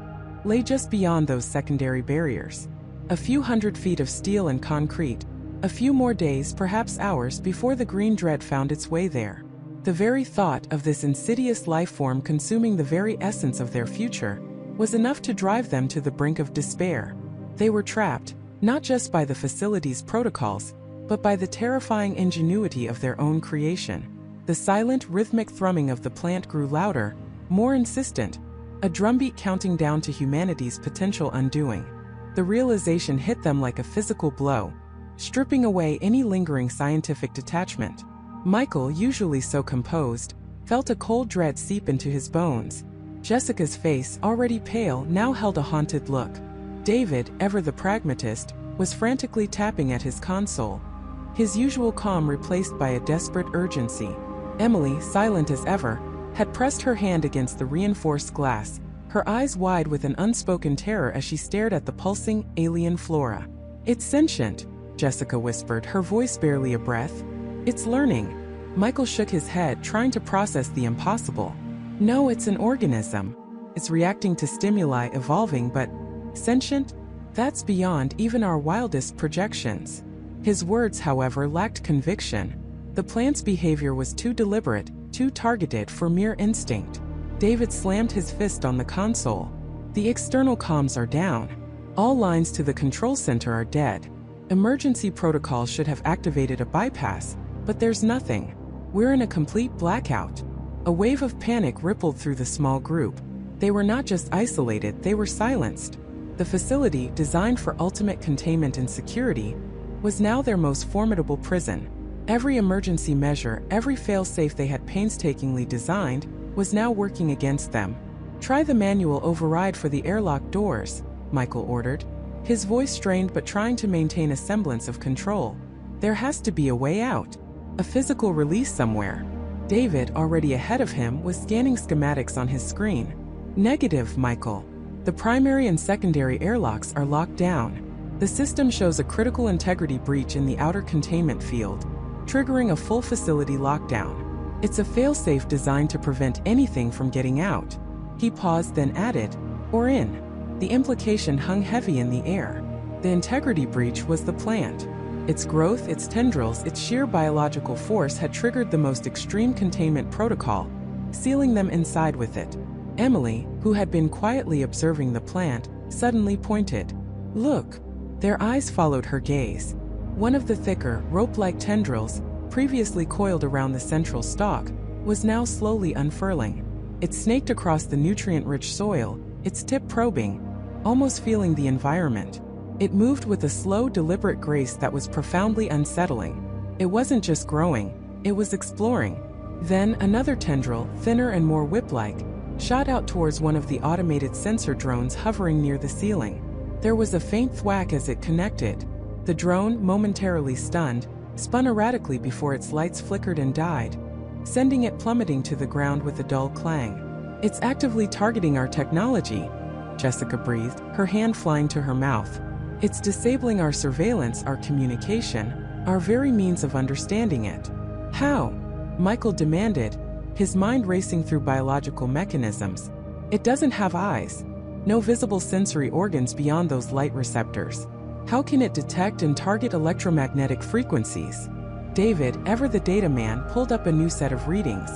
lay just beyond those secondary barriers. A few hundred feet of steel and concrete, a few more days, perhaps hours, before the green dread found its way there. The very thought of this insidious life form consuming the very essence of their future was enough to drive them to the brink of despair. They were trapped, not just by the facility's protocols, but by the terrifying ingenuity of their own creation. The silent, rhythmic thrumming of the plant grew louder, more insistent, a drumbeat counting down to humanity's potential undoing. The realization hit them like a physical blow, stripping away any lingering scientific detachment. Michael, usually so composed, felt a cold dread seep into his bones. Jessica's face, already pale, now held a haunted look. David, ever the pragmatist, was frantically tapping at his console, his usual calm replaced by a desperate urgency. Emily, silent as ever, had pressed her hand against the reinforced glass, her eyes wide with an unspoken terror as she stared at the pulsing, alien flora. "It's sentient," Jessica whispered, her voice barely a breath. "It's learning." Michael shook his head, trying to process the impossible. "No, it's an organism. It's reacting to stimuli, evolving, but sentient? That's beyond even our wildest projections." His words, however, lacked conviction. The plant's behavior was too deliberate, too targeted for mere instinct. David slammed his fist on the console. "The external comms are down. All lines to the control center are dead. Emergency protocol should have activated a bypass, but there's nothing. We're in a complete blackout." A wave of panic rippled through the small group. They were not just isolated, they were silenced. The facility, designed for ultimate containment and security, was now their most formidable prison. Every emergency measure, every fail-safe they had painstakingly designed, was now working against them. "Try the manual override for the airlock doors," Michael ordered, his voice strained but trying to maintain a semblance of control. "There has to be a way out. A physical release somewhere." David, already ahead of him, was scanning schematics on his screen. "Negative, Michael. The primary and secondary airlocks are locked down. The system shows a critical integrity breach in the outer containment field, triggering a full facility lockdown. It's a failsafe designed to prevent anything from getting out." He paused, then added, "or in." The implication hung heavy in the air. The integrity breach was the plant. Its growth, its tendrils, its sheer biological force had triggered the most extreme containment protocol, sealing them inside with it. Emily, who had been quietly observing the plant, suddenly pointed. "Look." Their eyes followed her gaze. One of the thicker, rope-like tendrils, previously coiled around the central stalk, was now slowly unfurling. It snaked across the nutrient-rich soil, its tip probing, almost feeling the environment. It moved with a slow, deliberate grace that was profoundly unsettling. It wasn't just growing, it was exploring. Then another tendril, thinner and more whip-like, shot out towards one of the automated sensor drones hovering near the ceiling. There was a faint thwack as it connected. The drone, momentarily stunned, spun erratically before its lights flickered and died, sending it plummeting to the ground with a dull clang. "It's actively targeting our technology," Jessica breathed, her hand flying to her mouth. "It's disabling our surveillance, our communication, our very means of understanding it." "How?" Michael demanded, his mind racing through biological mechanisms. "It doesn't have eyes. No visible sensory organs beyond those light receptors. How can it detect and target electromagnetic frequencies?" David, ever the data man, pulled up a new set of readings.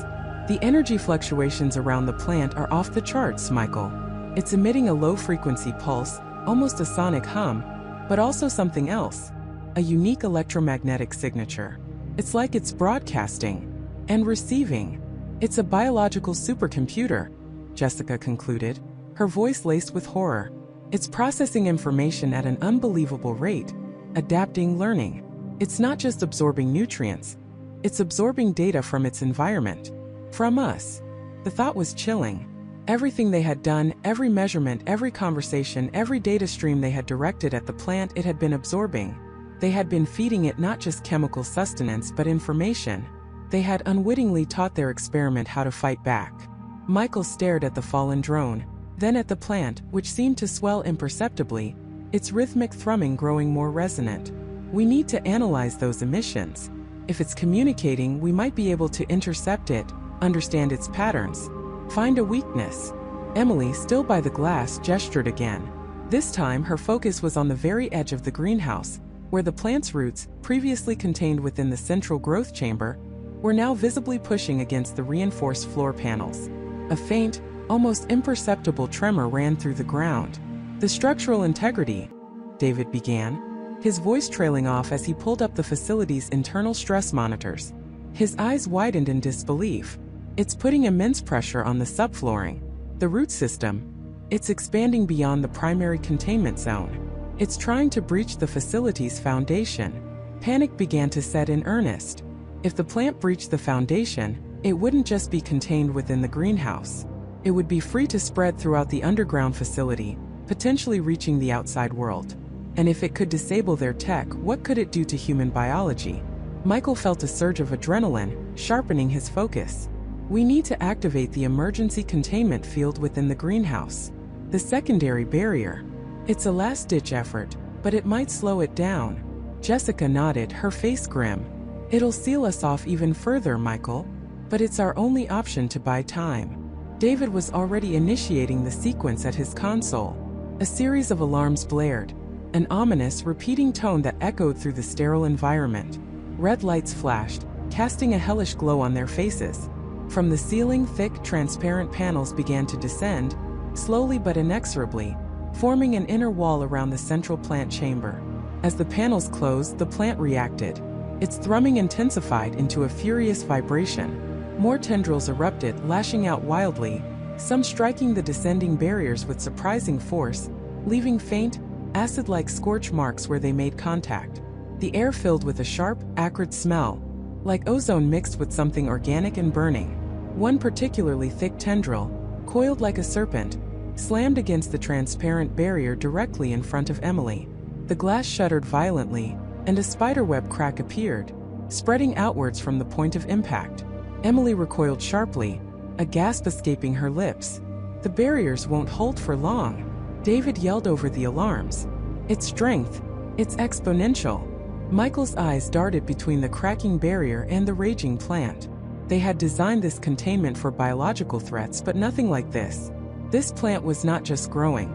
"The energy fluctuations around the plant are off the charts, Michael. It's emitting a low-frequency pulse, almost a sonic hum, but also something else. A unique electromagnetic signature. It's like it's broadcasting and receiving. It's a biological supercomputer," Jessica concluded, her voice laced with horror. "It's processing information at an unbelievable rate, adapting, learning. It's not just absorbing nutrients, it's absorbing data from its environment. From us." The thought was chilling. Everything they had done, every measurement, every conversation, every data stream they had directed at the plant it had been absorbing. They had been feeding it not just chemical sustenance but information. They had unwittingly taught their experiment how to fight back. Michael stared at the fallen drone, then at the plant, which seemed to swell imperceptibly, its rhythmic thrumming growing more resonant. "We need to analyze those emissions. If it's communicating, we might be able to intercept it, understand its patterns, find a weakness." Emily, still by the glass, gestured again. This time her focus was on the very edge of the greenhouse, where the plant's roots, previously contained within the central growth chamber, were now visibly pushing against the reinforced floor panels. A faint, almost imperceptible tremor ran through the ground. "The structural integrity," David began, his voice trailing off as he pulled up the facility's internal stress monitors. His eyes widened in disbelief. "It's putting immense pressure on the subflooring. The root system. It's expanding beyond the primary containment zone. It's trying to breach the facility's foundation. Panic began to set in earnest. If the plant breached the foundation, it wouldn't just be contained within the greenhouse. It would be free to spread throughout the underground facility, potentially reaching the outside world. And if it could disable their tech, what could it do to human biology? Michael felt a surge of adrenaline, sharpening his focus. We need to activate the emergency containment field within the greenhouse. The secondary barrier. It's a last-ditch effort, but it might slow it down. Jessica nodded, her face grim. It'll seal us off even further, Michael. But it's our only option to buy time. David was already initiating the sequence at his console. A series of alarms blared, an ominous, repeating tone that echoed through the sterile environment. Red lights flashed, casting a hellish glow on their faces. From the ceiling, thick, transparent panels began to descend, slowly but inexorably, forming an inner wall around the central plant chamber. As the panels closed, the plant reacted. Its thrumming intensified into a furious vibration. More tendrils erupted, lashing out wildly, some striking the descending barriers with surprising force, leaving faint, acid-like scorch marks where they made contact. The air filled with a sharp, acrid smell, like ozone mixed with something organic and burning. One particularly thick tendril, coiled like a serpent, slammed against the transparent barrier directly in front of Emily. The glass shuddered violently, and a spiderweb crack appeared, spreading outwards from the point of impact. Emily recoiled sharply, a gasp escaping her lips. The barriers won't hold for long. David yelled over the alarms. Its strength, it's exponential. Michael's eyes darted between the cracking barrier and the raging plant. They had designed this containment for biological threats, but nothing like this. This plant was not just growing.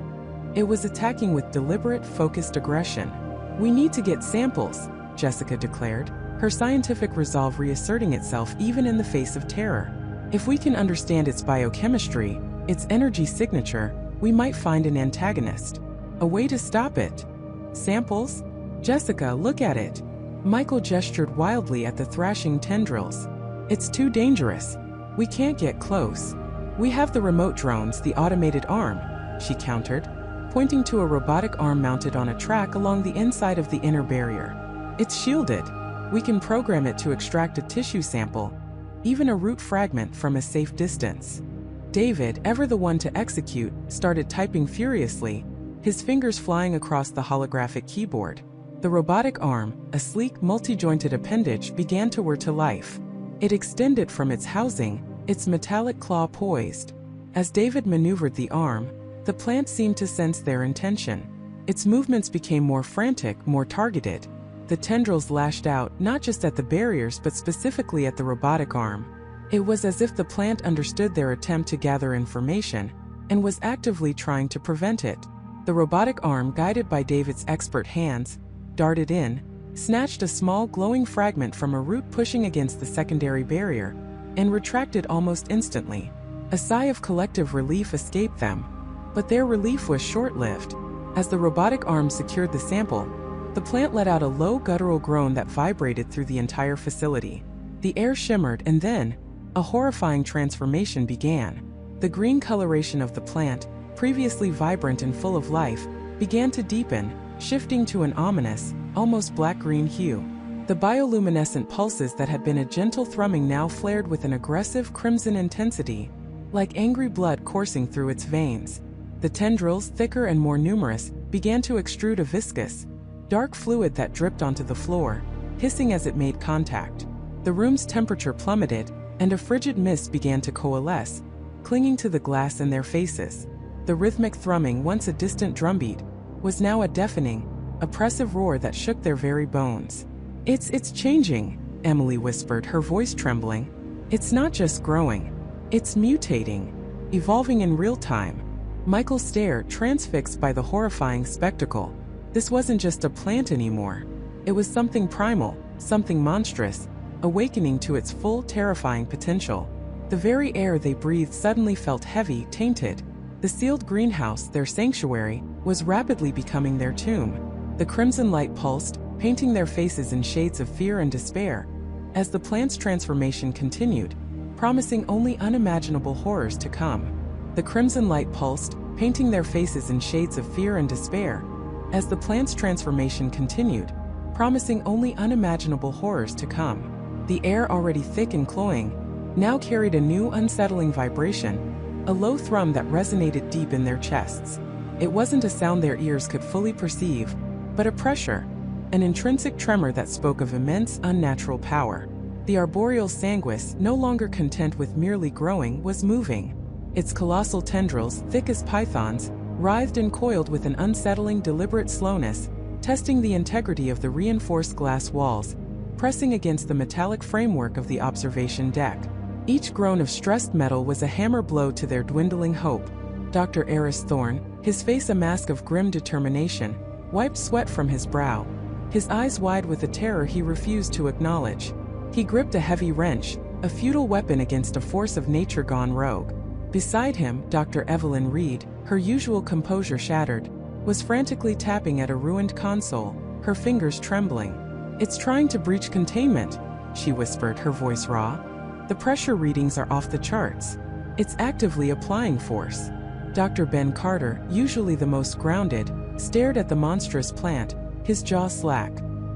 It was attacking with deliberate, focused aggression. We need to get samples, Jessica declared, her scientific resolve reasserting itself even in the face of terror. If we can understand its biochemistry, its energy signature, we might find an antagonist. A way to stop it. Samples? Jessica, look at it. Michael gestured wildly at the thrashing tendrils. It's too dangerous. We can't get close. We have the remote drones, the automated arm, she countered, pointing to a robotic arm mounted on a track along the inside of the inner barrier. It's shielded. We can program it to extract a tissue sample, even a root fragment, from a safe distance. David, ever the one to execute, started typing furiously, his fingers flying across the holographic keyboard. The robotic arm, a sleek, multi-jointed appendage, began to whir to life. It extended from its housing, its metallic claw poised. As David maneuvered the arm, the plant seemed to sense their intention. Its movements became more frantic, more targeted. The tendrils lashed out, not just at the barriers but specifically at the robotic arm. It was as if the plant understood their attempt to gather information and was actively trying to prevent it. The robotic arm, guided by David's expert hands, darted in, snatched a small glowing fragment from a root pushing against the secondary barrier, and retracted almost instantly. A sigh of collective relief escaped them. But their relief was short-lived. As the robotic arm secured the sample, the plant let out a low guttural groan that vibrated through the entire facility. The air shimmered, and then, a horrifying transformation began. The green coloration of the plant, previously vibrant and full of life, began to deepen, shifting to an ominous, almost black-green hue. The bioluminescent pulses that had been a gentle thrumming now flared with an aggressive crimson intensity, like angry blood coursing through its veins. The tendrils, thicker and more numerous, began to extrude a viscous, dark fluid that dripped onto the floor, hissing as it made contact. The room's temperature plummeted, and a frigid mist began to coalesce, clinging to the glass in their faces. The rhythmic thrumming, once a distant drumbeat, was now a deafening, oppressive roar that shook their very bones. It's changing, Emily whispered, her voice trembling. It's not just growing. It's mutating, evolving in real time. Michael stared, transfixed by the horrifying spectacle. This wasn't just a plant anymore. It was something primal, something monstrous, awakening to its full, terrifying potential. The very air they breathed suddenly felt heavy, tainted. The sealed greenhouse, their sanctuary, was rapidly becoming their tomb. The crimson light pulsed, painting their faces in shades of fear and despair, as the plant's transformation continued, promising only unimaginable horrors to come. The crimson light pulsed, painting their faces in shades of fear and despair, as the plant's transformation continued, promising only unimaginable horrors to come. The air, already thick and cloying, now carried a new unsettling vibration, a low thrum that resonated deep in their chests. It wasn't a sound their ears could fully perceive, but a pressure, an intrinsic tremor that spoke of immense, unnatural power. The arboreal sanguis, no longer content with merely growing, was moving. Its colossal tendrils, thick as pythons, writhed and coiled with an unsettling, deliberate slowness, testing the integrity of the reinforced glass walls, pressing against the metallic framework of the observation deck. Each groan of stressed metal was a hammer blow to their dwindling hope. Dr. Eris Thorne, his face a mask of grim determination, wiped sweat from his brow, his eyes wide with a terror he refused to acknowledge. He gripped a heavy wrench, a futile weapon against a force of nature gone rogue. Beside him, Dr. Evelyn Reed, her usual composure shattered, was frantically tapping at a ruined console, her fingers trembling. "It's trying to breach containment," she whispered, her voice raw. "The pressure readings are off the charts. It's actively applying force." Dr. Ben Carter, usually the most grounded, stared at the monstrous plant, his jaw slack.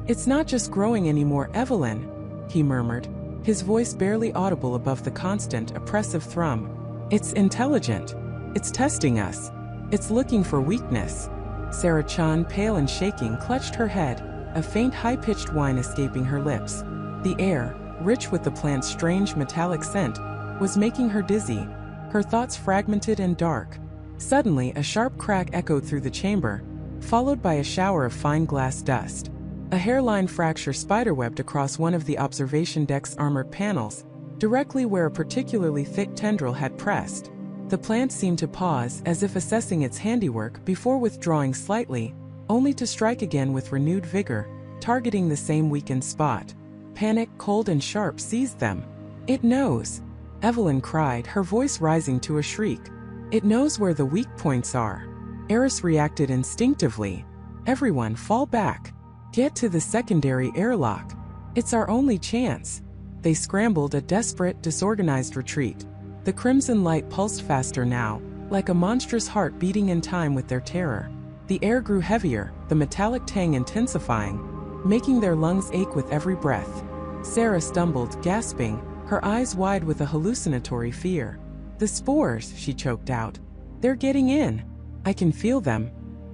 "It's not just growing anymore, Evelyn," he murmured, his voice barely audible above the constant, oppressive thrum. "It's intelligent. It's testing us. It's looking for weakness." Sarah Chan, pale and shaking, clutched her head, a faint high-pitched whine escaping her lips. The air, rich with the plant's strange metallic scent, was making her dizzy, her thoughts fragmented and dark. Suddenly, a sharp crack echoed through the chamber, followed by a shower of fine glass dust. A hairline fracture spiderwebbed across one of the observation deck's armored panels, directly where a particularly thick tendril had pressed. The plant seemed to pause, as if assessing its handiwork, before withdrawing slightly, only to strike again with renewed vigor, targeting the same weakened spot. Panic, cold and sharp, seized them. "It knows!" Evelyn cried, her voice rising to a shriek. "It knows where the weak points are." Eris reacted instinctively. "Everyone, fall back. Get to the secondary airlock. It's our only chance." They scrambled, a desperate, disorganized retreat. The crimson light pulsed faster now, like a monstrous heart beating in time with their terror. The air grew heavier, the metallic tang intensifying, making their lungs ache with every breath. Sarah stumbled, gasping, her eyes wide with a hallucinatory fear. "The spores," she choked out. "They're getting in. I can feel them.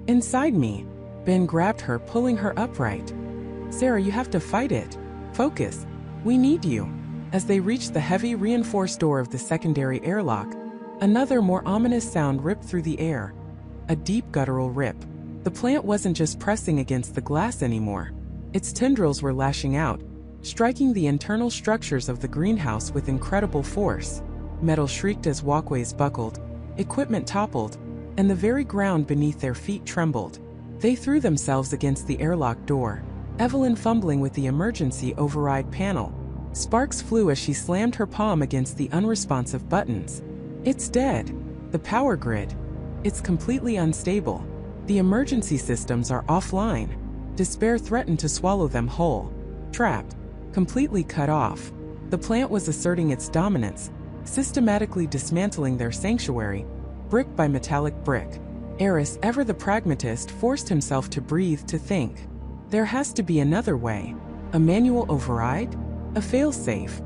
Inside me." Ben grabbed her, pulling her upright. "Sarah, you have to fight it. Focus. We need you." As they reached the heavy, reinforced door of the secondary airlock, another, more ominous sound ripped through the air. A deep, guttural rip. The plant wasn't just pressing against the glass anymore. Its tendrils were lashing out, striking the internal structures of the greenhouse with incredible force. Metal shrieked as walkways buckled, equipment toppled, and the very ground beneath their feet trembled. They threw themselves against the airlock door, Evelyn fumbling with the emergency override panel. Sparks flew as she slammed her palm against the unresponsive buttons. "It's dead. The power grid. It's completely unstable. The emergency systems are offline." Despair threatened to swallow them whole. Trapped. Completely cut off. The plant was asserting its dominance, systematically dismantling their sanctuary, brick by metallic brick. Eris, ever the pragmatist, forced himself to breathe, to think. There has to be another way. A manual override? A failsafe?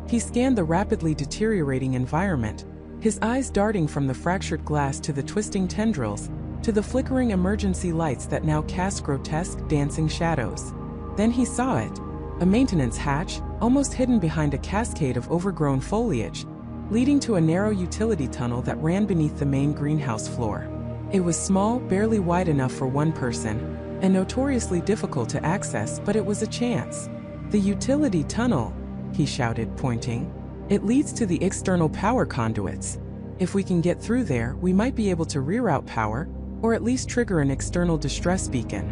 He scanned the rapidly deteriorating environment, his eyes darting from the fractured glass to the twisting tendrils, to the flickering emergency lights that now cast grotesque, dancing shadows. Then he saw it. A maintenance hatch, almost hidden behind a cascade of overgrown foliage, leading to a narrow utility tunnel that ran beneath the main greenhouse floor. It was small, barely wide enough for one person, and notoriously difficult to access, but it was a chance. "The utility tunnel," he shouted, pointing. "It leads to the external power conduits. If we can get through there, we might be able to reroute power, or at least trigger an external distress beacon."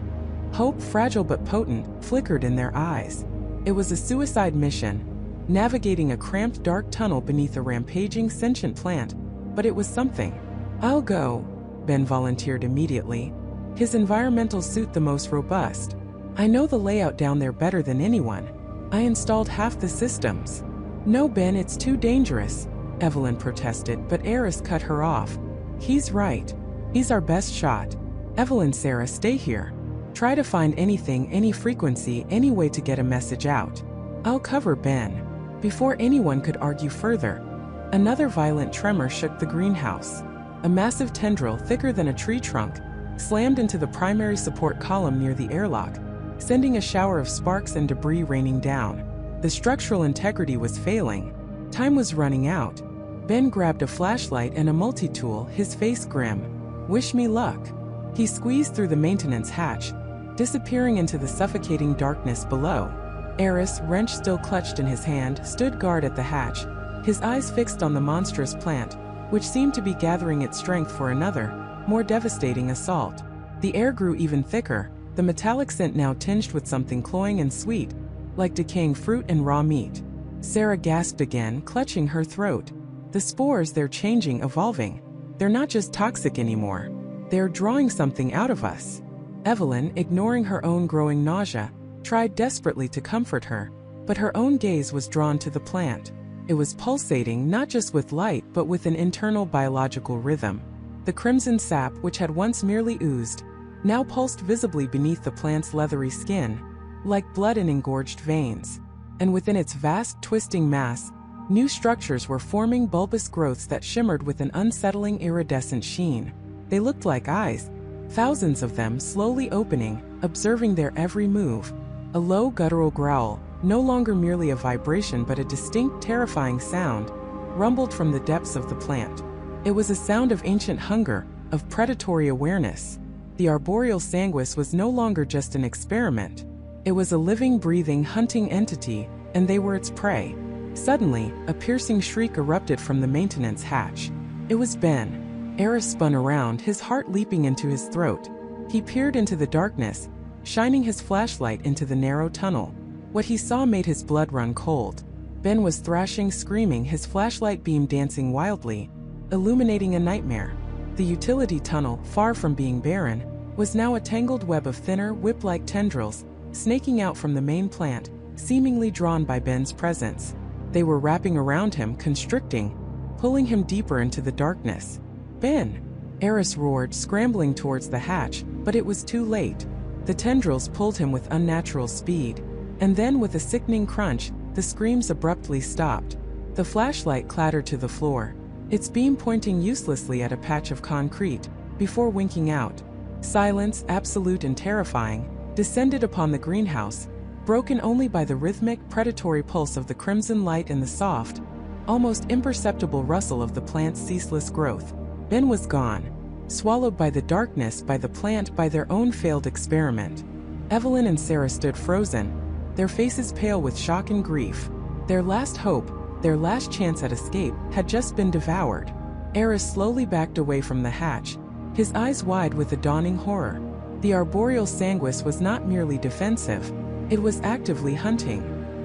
Hope, fragile but potent, flickered in their eyes. It was a suicide mission, navigating a cramped, dark tunnel beneath a rampaging, sentient plant, but it was something. "I'll go," Ben volunteered immediately, his environmental suit the most robust. "I know the layout down there better than anyone. I installed half the systems." "No, Ben, it's too dangerous," Evelyn protested, but Eris cut her off. He's right. He's our best shot. Evelyn, Sarah, stay here. Try to find anything, any frequency, any way to get a message out. I'll cover Ben. Before anyone could argue further, another violent tremor shook the greenhouse. A massive tendril, thicker than a tree trunk, slammed into the primary support column near the airlock, sending a shower of sparks and debris raining down. The structural integrity was failing. Time was running out. Ben grabbed a flashlight and a multi-tool, his face grim. Wish me luck. He squeezed through the maintenance hatch, disappearing into the suffocating darkness below. Eris, wrench still clutched in his hand, stood guard at the hatch, his eyes fixed on the monstrous plant, which seemed to be gathering its strength for another, more devastating assault. The air grew even thicker, the metallic scent now tinged with something cloying and sweet, like decaying fruit and raw meat. Sarah gasped again, clutching her throat. The spores, they're changing, evolving. They're not just toxic anymore. They're drawing something out of us. Evelyn, ignoring her own growing nausea, tried desperately to comfort her, but her own gaze was drawn to the plant. It was pulsating not just with light but with an internal biological rhythm. The crimson sap, which had once merely oozed, now pulsed visibly beneath the plant's leathery skin, like blood in engorged veins. And within its vast, twisting mass, new structures were forming, bulbous growths that shimmered with an unsettling iridescent sheen. They looked like eyes, thousands of them slowly opening, observing their every move. A low guttural growl, no longer merely a vibration but a distinct, terrifying sound, rumbled from the depths of the plant. It was a sound of ancient hunger, of predatory awareness. The arboreal sanguis was no longer just an experiment. It was a living, breathing, hunting entity, and they were its prey. Suddenly, a piercing shriek erupted from the maintenance hatch. It was Ben. Eris spun around, his heart leaping into his throat. He peered into the darkness, shining his flashlight into the narrow tunnel. What he saw made his blood run cold. Ben was thrashing, screaming, his flashlight beam dancing wildly, illuminating a nightmare. The utility tunnel, far from being barren, was now a tangled web of thinner, whip-like tendrils, snaking out from the main plant, seemingly drawn by Ben's presence. They were wrapping around him, constricting, pulling him deeper into the darkness. Ben! Eris roared, scrambling towards the hatch, but it was too late. The tendrils pulled him with unnatural speed, and then with a sickening crunch, the screams abruptly stopped. The flashlight clattered to the floor, its beam pointing uselessly at a patch of concrete, before winking out. Silence, absolute and terrifying, descended upon the greenhouse, broken only by the rhythmic, predatory pulse of the crimson light and the soft, almost imperceptible rustle of the plant's ceaseless growth. Ben was gone, swallowed by the darkness, by the plant, by their own failed experiment. Evelyn and Sarah stood frozen, their faces pale with shock and grief. Their last hope, their last chance at escape, had just been devoured. Eris slowly backed away from the hatch, his eyes wide with a dawning horror. The arboreal sanguis was not merely defensive, it was actively hunting.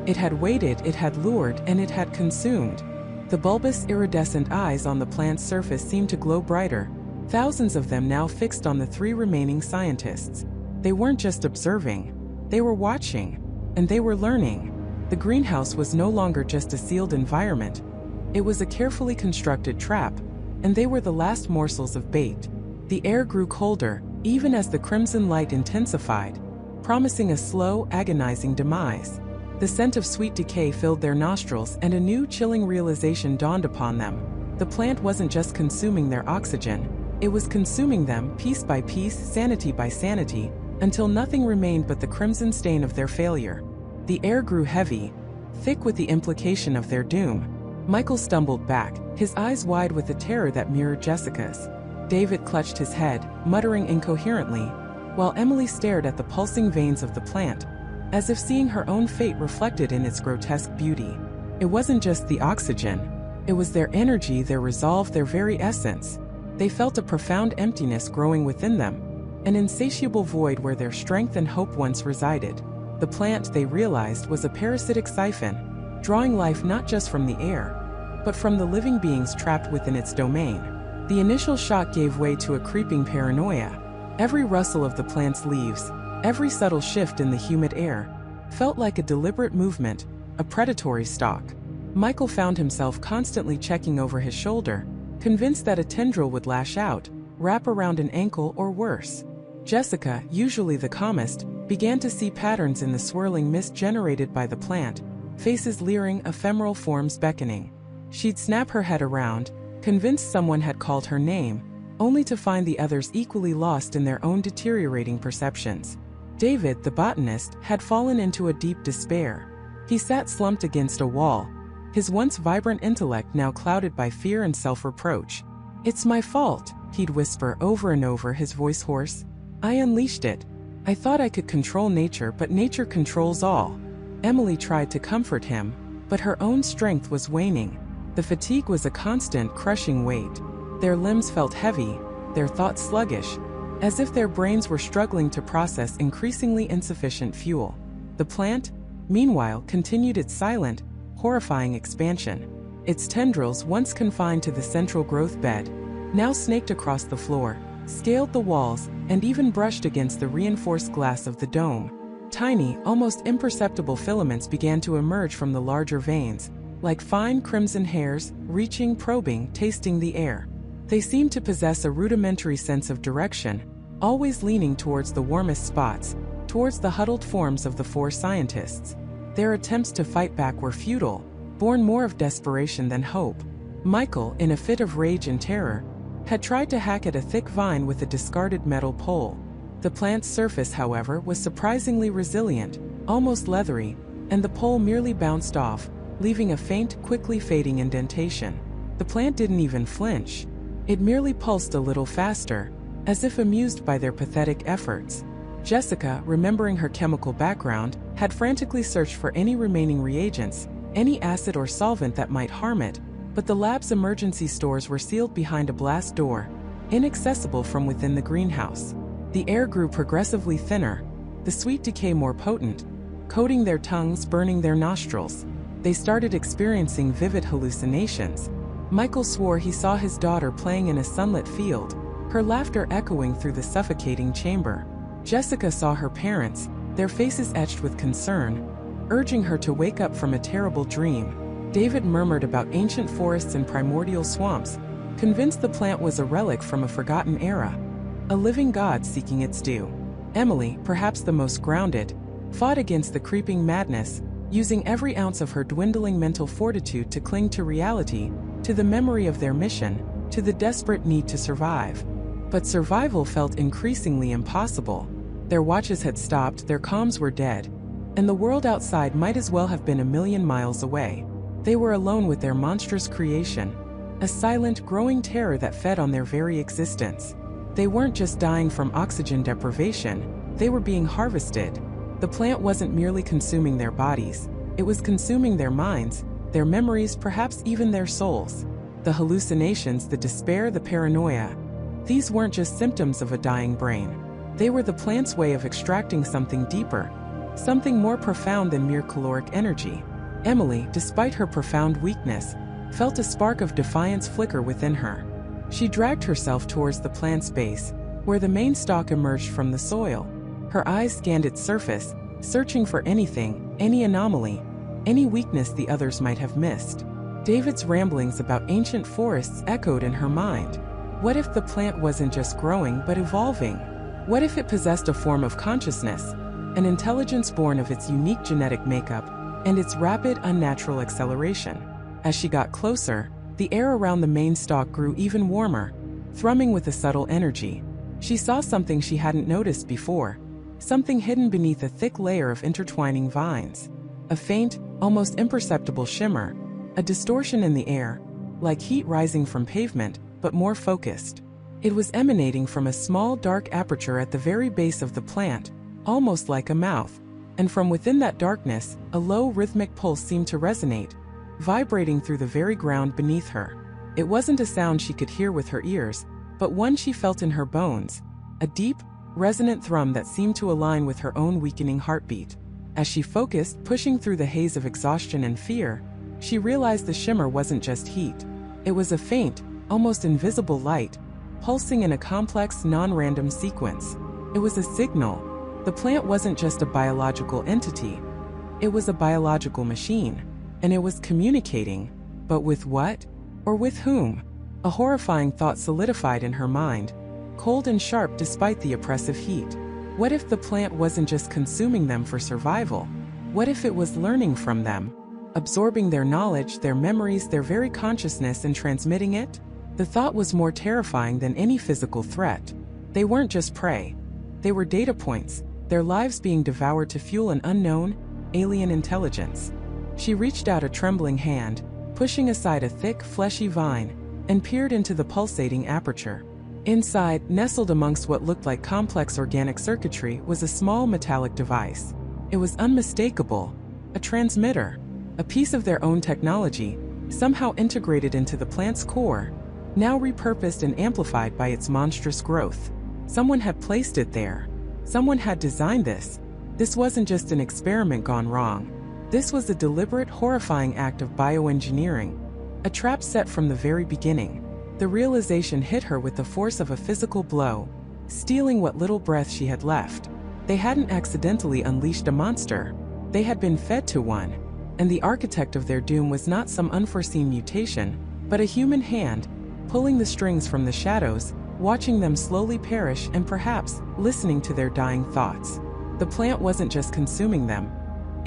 It had waited, it had lured, and it had consumed. The bulbous, iridescent eyes on the plant's surface seemed to glow brighter, thousands of them now fixed on the three remaining scientists. They weren't just observing, they were watching, and they were learning. The greenhouse was no longer just a sealed environment, it was a carefully constructed trap, and they were the last morsels of bait. The air grew colder, even as the crimson light intensified, promising a slow, agonizing demise. The scent of sweet decay filled their nostrils, and a new, chilling realization dawned upon them. The plant wasn't just consuming their oxygen, it was consuming them, piece by piece, sanity by sanity, until nothing remained but the crimson stain of their failure. The air grew heavy, thick with the implication of their doom. Michael stumbled back, his eyes wide with a terror that mirrored Jessica's. David clutched his head, muttering incoherently, while Emily stared at the pulsing veins of the plant, as if seeing her own fate reflected in its grotesque beauty. It wasn't just the oxygen, it was their energy, their resolve, their very essence. They felt a profound emptiness growing within them, an insatiable void where their strength and hope once resided. The plant, they realized, was a parasitic siphon, drawing life not just from the air, but from the living beings trapped within its domain. The initial shock gave way to a creeping paranoia. Every rustle of the plant's leaves, every subtle shift in the humid air, felt like a deliberate movement, a predatory stalk. Michael found himself constantly checking over his shoulder, convinced that a tendril would lash out, wrap around an ankle or worse. Jessica, usually the calmest, began to see patterns in the swirling mist generated by the plant, faces leering, ephemeral forms beckoning. She'd snap her head around, convinced someone had called her name, only to find the others equally lost in their own deteriorating perceptions. David, the botanist, had fallen into a deep despair. He sat slumped against a wall, his once vibrant intellect now clouded by fear and self-reproach. "It's my fault," he'd whisper over and over, his voice hoarse. "I unleashed it. I thought I could control nature, but nature controls all." Emily tried to comfort him, but her own strength was waning. The fatigue was a constant, crushing weight. Their limbs felt heavy, their thoughts sluggish, as if their brains were struggling to process increasingly insufficient fuel. The plant, meanwhile, continued its silent, horrifying expansion. Its tendrils, once confined to the central growth bed, now snaked across the floor, scaled the walls, and even brushed against the reinforced glass of the dome. Tiny, almost imperceptible filaments began to emerge from the larger veins, like fine crimson hairs, reaching, probing, tasting the air. They seemed to possess a rudimentary sense of direction, always leaning towards the warmest spots, towards the huddled forms of the four scientists. Their attempts to fight back were futile, born more of desperation than hope. Michael, in a fit of rage and terror, had tried to hack at a thick vine with a discarded metal pole. The plant's surface, however, was surprisingly resilient, almost leathery, and the pole merely bounced off, leaving a faint, quickly fading indentation. The plant didn't even flinch. It merely pulsed a little faster, as if amused by their pathetic efforts. Jessica, remembering her chemical background, had frantically searched for any remaining reagents, any acid or solvent that might harm it, but the lab's emergency stores were sealed behind a blast door, inaccessible from within the greenhouse. The air grew progressively thinner, the sweet decay more potent, coating their tongues, burning their nostrils. They started experiencing vivid hallucinations. Michael swore he saw his daughter playing in a sunlit field, her laughter echoing through the suffocating chamber. Jessica saw her parents, their faces etched with concern, urging her to wake up from a terrible dream. David murmured about ancient forests and primordial swamps, convinced the plant was a relic from a forgotten era, a living god seeking its due. Emily, perhaps the most grounded, fought against the creeping madness, using every ounce of her dwindling mental fortitude to cling to reality, to the memory of their mission, to the desperate need to survive. But survival felt increasingly impossible. Their watches had stopped, their comms were dead, and the world outside might as well have been a million miles away. They were alone with their monstrous creation, a silent, growing terror that fed on their very existence. They weren't just dying from oxygen deprivation, they were being harvested. The plant wasn't merely consuming their bodies, it was consuming their minds, their memories, perhaps even their souls. The hallucinations, the despair, the paranoia, these weren't just symptoms of a dying brain. They were the plant's way of extracting something deeper, something more profound than mere caloric energy. Emily, despite her profound weakness, felt a spark of defiance flicker within her. She dragged herself towards the plant's base, where the main stalk emerged from the soil. Her eyes scanned its surface, searching for anything, any anomaly, any weakness the others might have missed. David's ramblings about ancient forests echoed in her mind. What if the plant wasn't just growing but evolving? What if it possessed a form of consciousness, an intelligence born of its unique genetic makeup and its rapid, unnatural acceleration? As she got closer, the air around the main stalk grew even warmer, thrumming with a subtle energy. She saw something she hadn't noticed before, something hidden beneath a thick layer of intertwining vines. A faint, almost imperceptible shimmer, a distortion in the air, like heat rising from pavement, but more focused. It was emanating from a small dark aperture at the very base of the plant, almost like a mouth. And from within that darkness, a low rhythmic pulse seemed to resonate, vibrating through the very ground beneath her. It wasn't a sound she could hear with her ears, but one she felt in her bones, a deep, resonant thrum that seemed to align with her own weakening heartbeat. As she focused, pushing through the haze of exhaustion and fear, she realized the shimmer wasn't just heat. It was a faint, almost invisible light, pulsing in a complex, non-random sequence. It was a signal. The plant wasn't just a biological entity. It was a biological machine. And it was communicating. But with what? Or with whom? A horrifying thought solidified in her mind, cold and sharp despite the oppressive heat. What if the plant wasn't just consuming them for survival? What if it was learning from them, absorbing their knowledge, their memories, their very consciousness and transmitting it? The thought was more terrifying than any physical threat. They weren't just prey. They were data points, their lives being devoured to fuel an unknown, alien intelligence. She reached out a trembling hand, pushing aside a thick, fleshy vine, and peered into the pulsating aperture. Inside, nestled amongst what looked like complex organic circuitry, was a small metallic device. It was unmistakable, a transmitter, a piece of their own technology, somehow integrated into the plant's core, now repurposed and amplified by its monstrous growth. Someone had placed it there. Someone had designed this. This wasn't just an experiment gone wrong. This was a deliberate, horrifying act of bioengineering, a trap set from the very beginning. The realization hit her with the force of a physical blow, stealing what little breath she had left. They hadn't accidentally unleashed a monster. They had been fed to one. And the architect of their doom was not some unforeseen mutation, but a human hand, pulling the strings from the shadows, watching them slowly perish and perhaps listening to their dying thoughts. The plant wasn't just consuming them.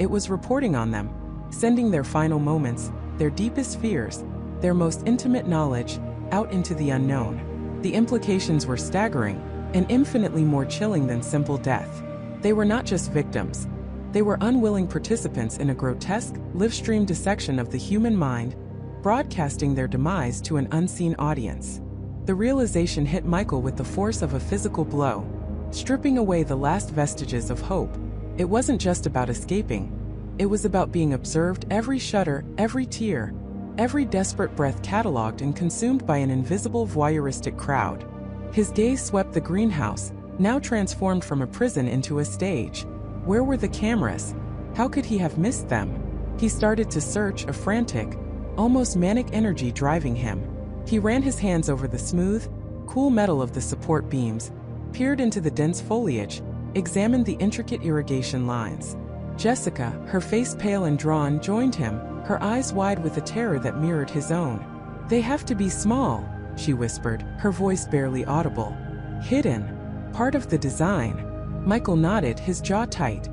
It was reporting on them, sending their final moments, their deepest fears, their most intimate knowledge, out into the unknown. The implications were staggering, and infinitely more chilling than simple death. They were not just victims. They were unwilling participants in a grotesque, live-stream dissection of the human mind, broadcasting their demise to an unseen audience. The realization hit Michael with the force of a physical blow, stripping away the last vestiges of hope. It wasn't just about escaping. It was about being observed, every shudder, every tear, every desperate breath cataloged and consumed by an invisible voyeuristic crowd. His gaze swept the greenhouse, now transformed from a prison into a stage. Where were the cameras? How could he have missed them? He started to search, a frantic, almost manic energy driving him. He ran his hands over the smooth, cool metal of the support beams, peered into the dense foliage, examined the intricate irrigation lines. Jessica, her face pale and drawn, joined him, her eyes wide with a terror that mirrored his own. "They have to be small," she whispered, her voice barely audible. "Hidden. Part of the design." Michael nodded, his jaw tight.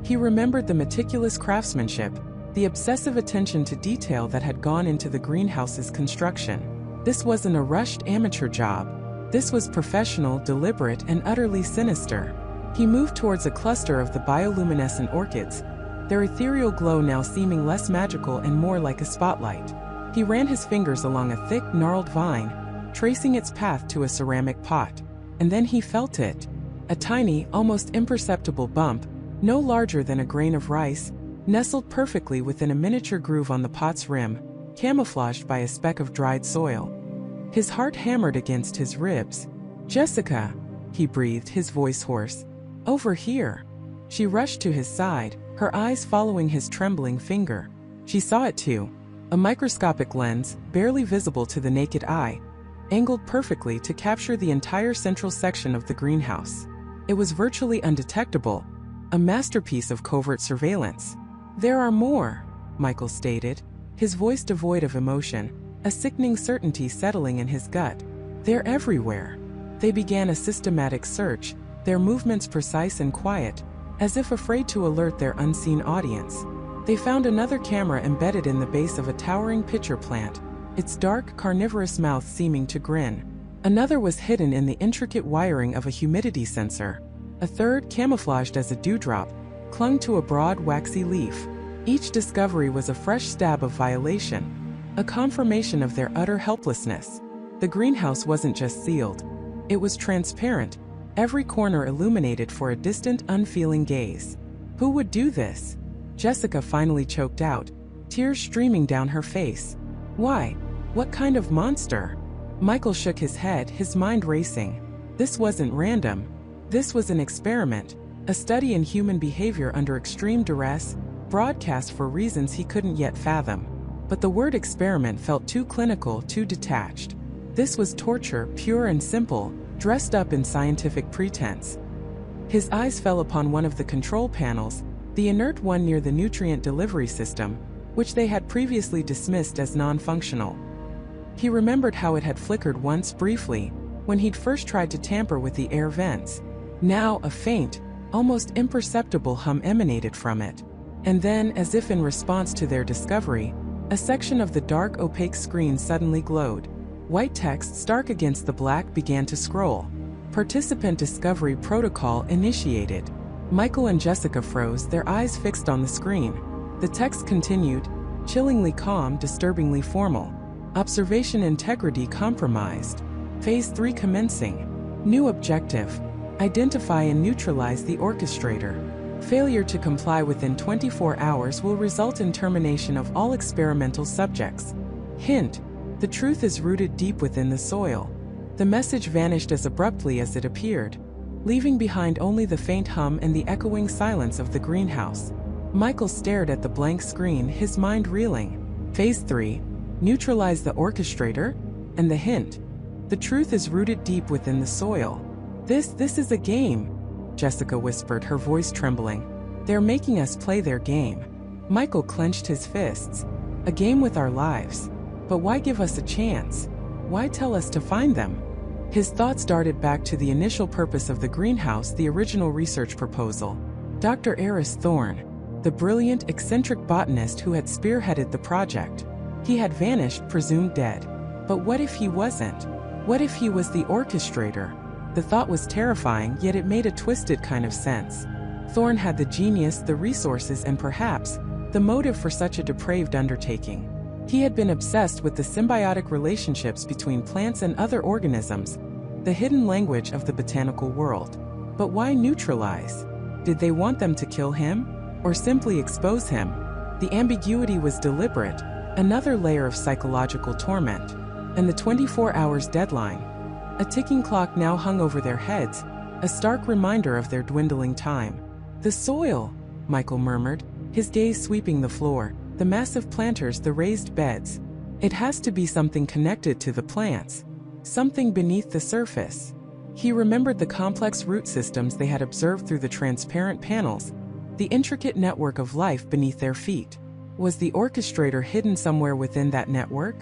He remembered the meticulous craftsmanship, the obsessive attention to detail that had gone into the greenhouse's construction. This wasn't a rushed amateur job. This was professional, deliberate, and utterly sinister. He moved towards a cluster of the bioluminescent orchids, their ethereal glow now seeming less magical and more like a spotlight. He ran his fingers along a thick, gnarled vine, tracing its path to a ceramic pot. And then he felt it. A tiny, almost imperceptible bump, no larger than a grain of rice, nestled perfectly within a miniature groove on the pot's rim, camouflaged by a speck of dried soil. His heart hammered against his ribs. "Jessica," he breathed, his voice hoarse. "Over here." She rushed to his side, her eyes following his trembling finger. She saw it too. A microscopic lens, barely visible to the naked eye, angled perfectly to capture the entire central section of the greenhouse. It was virtually undetectable, a masterpiece of covert surveillance. "There are more," Michael stated, his voice devoid of emotion, a sickening certainty settling in his gut. "They're everywhere." They began a systematic search, their movements precise and quiet, as if afraid to alert their unseen audience. They found another camera embedded in the base of a towering pitcher plant, its dark, carnivorous mouth seeming to grin. Another was hidden in the intricate wiring of a humidity sensor. A third, camouflaged as a dewdrop, clung to a broad, waxy leaf. Each discovery was a fresh stab of violation, a confirmation of their utter helplessness. The greenhouse wasn't just sealed. It was transparent, every corner illuminated for a distant, unfeeling gaze. Who would do this? Jessica finally choked out, tears streaming down her face. Why? What kind of monster? Michael shook his head, his mind racing. This wasn't random. This was an experiment, a study in human behavior under extreme duress, broadcast for reasons he couldn't yet fathom. But the word experiment felt too clinical, too detached. This was torture, pure and simple, dressed up in scientific pretense. His eyes fell upon one of the control panels, the inert one near the nutrient delivery system. which they had previously dismissed as non-functional. He remembered how it had flickered once briefly, when he'd first tried to tamper with the air vents. Now a faint, almost imperceptible hum emanated from it. And then, as if in response to their discovery, a section of the dark opaque screen suddenly glowed. White text stark against the black began to scroll. Participant discovery protocol initiated. Michael and Jessica froze, their eyes fixed on the screen. The text continued, chillingly calm, disturbingly formal. Observation integrity compromised. Phase 3 commencing. New objective. Identify and neutralize the orchestrator. Failure to comply within 24 hours will result in termination of all experimental subjects. Hint: the truth is rooted deep within the soil. The message vanished as abruptly as it appeared, leaving behind only the faint hum and the echoing silence of the greenhouse. Michael stared at the blank screen, his mind reeling. Phase 3. Neutralize the orchestrator? And the hint: the truth is rooted deep within the soil. This is a game, Jessica whispered, her voice trembling. They're making us play their game. Michael clenched his fists. A game with our lives. But why give us a chance? Why tell us to find them? His thoughts darted back to the initial purpose of the greenhouse, the original research proposal. Dr. Eris Thorne, the brilliant, eccentric botanist who had spearheaded the project. He had vanished, presumed dead. But what if he wasn't? What if he was the orchestrator? The thought was terrifying, yet it made a twisted kind of sense. Thorne had the genius, the resources, and perhaps the motive for such a depraved undertaking. He had been obsessed with the symbiotic relationships between plants and other organisms, the hidden language of the botanical world. But why neutralize? Did they want them to kill him? Or simply expose him? The ambiguity was deliberate, another layer of psychological torment. And the 24 hours deadline. A ticking clock now hung over their heads, a stark reminder of their dwindling time. The soil, Michael murmured, his gaze sweeping the floor, the massive planters, the raised beds. It has to be something connected to the plants, something beneath the surface. He remembered the complex root systems they had observed through the transparent panels, the intricate network of life beneath their feet. Was the orchestrator hidden somewhere within that network?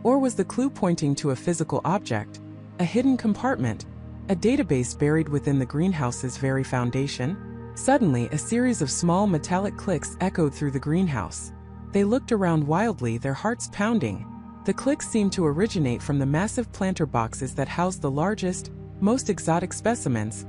Or was the clue pointing to a physical object? A hidden compartment, a database buried within the greenhouse's very foundation? Suddenly, a series of small metallic clicks echoed through the greenhouse. They looked around wildly, their hearts pounding. The clicks seemed to originate from the massive planter boxes that housed the largest, most exotic specimens,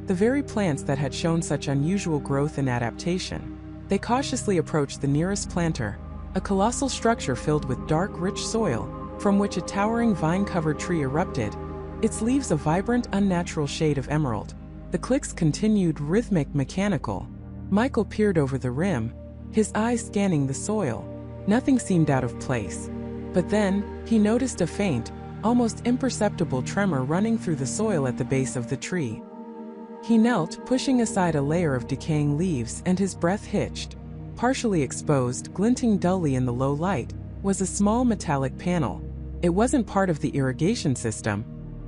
the very plants that had shown such unusual growth and adaptation. They cautiously approached the nearest planter, a colossal structure filled with dark, rich soil, from which a towering vine-covered tree erupted, its leaves a vibrant, unnatural shade of emerald. The clicks continued, rhythmic, mechanical. Michael peered over the rim, his eyes scanning the soil. Nothing seemed out of place. But then, he noticed a faint, almost imperceptible tremor running through the soil at the base of the tree. He knelt, pushing aside a layer of decaying leaves, and his breath hitched. Partially exposed, glinting dully in the low light, was a small metallic panel. It wasn't part of the irrigation system,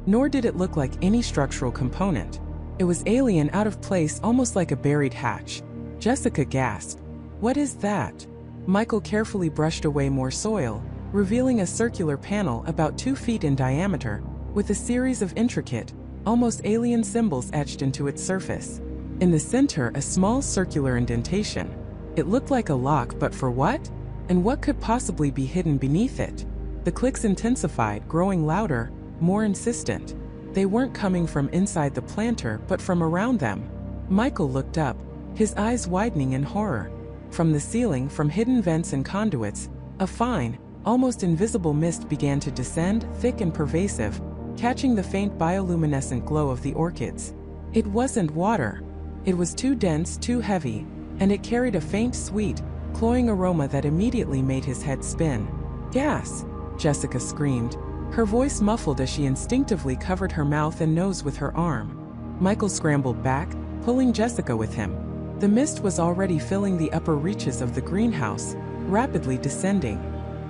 nor did it look like any structural component. It was alien, out of place, almost like a buried hatch. Jessica gasped. "What is that?" Michael carefully brushed away more soil, revealing a circular panel about 2 feet in diameter, with a series of intricate, almost alien symbols etched into its surface. In the center, a small circular indentation. It looked like a lock, but for what? And what could possibly be hidden beneath it? The clicks intensified, growing louder, more insistent. They weren't coming from inside the planter, but from around them. Michael looked up, his eyes widening in horror. From the ceiling, from hidden vents and conduits, a fine, almost invisible mist began to descend, thick and pervasive, catching the faint bioluminescent glow of the orchids. It wasn't water. It was too dense, too heavy, and it carried a faint, sweet, cloying aroma that immediately made his head spin. "Gas!" Jessica screamed, her voice muffled as she instinctively covered her mouth and nose with her arm. Michael scrambled back, pulling Jessica with him. The mist was already filling the upper reaches of the greenhouse, rapidly descending.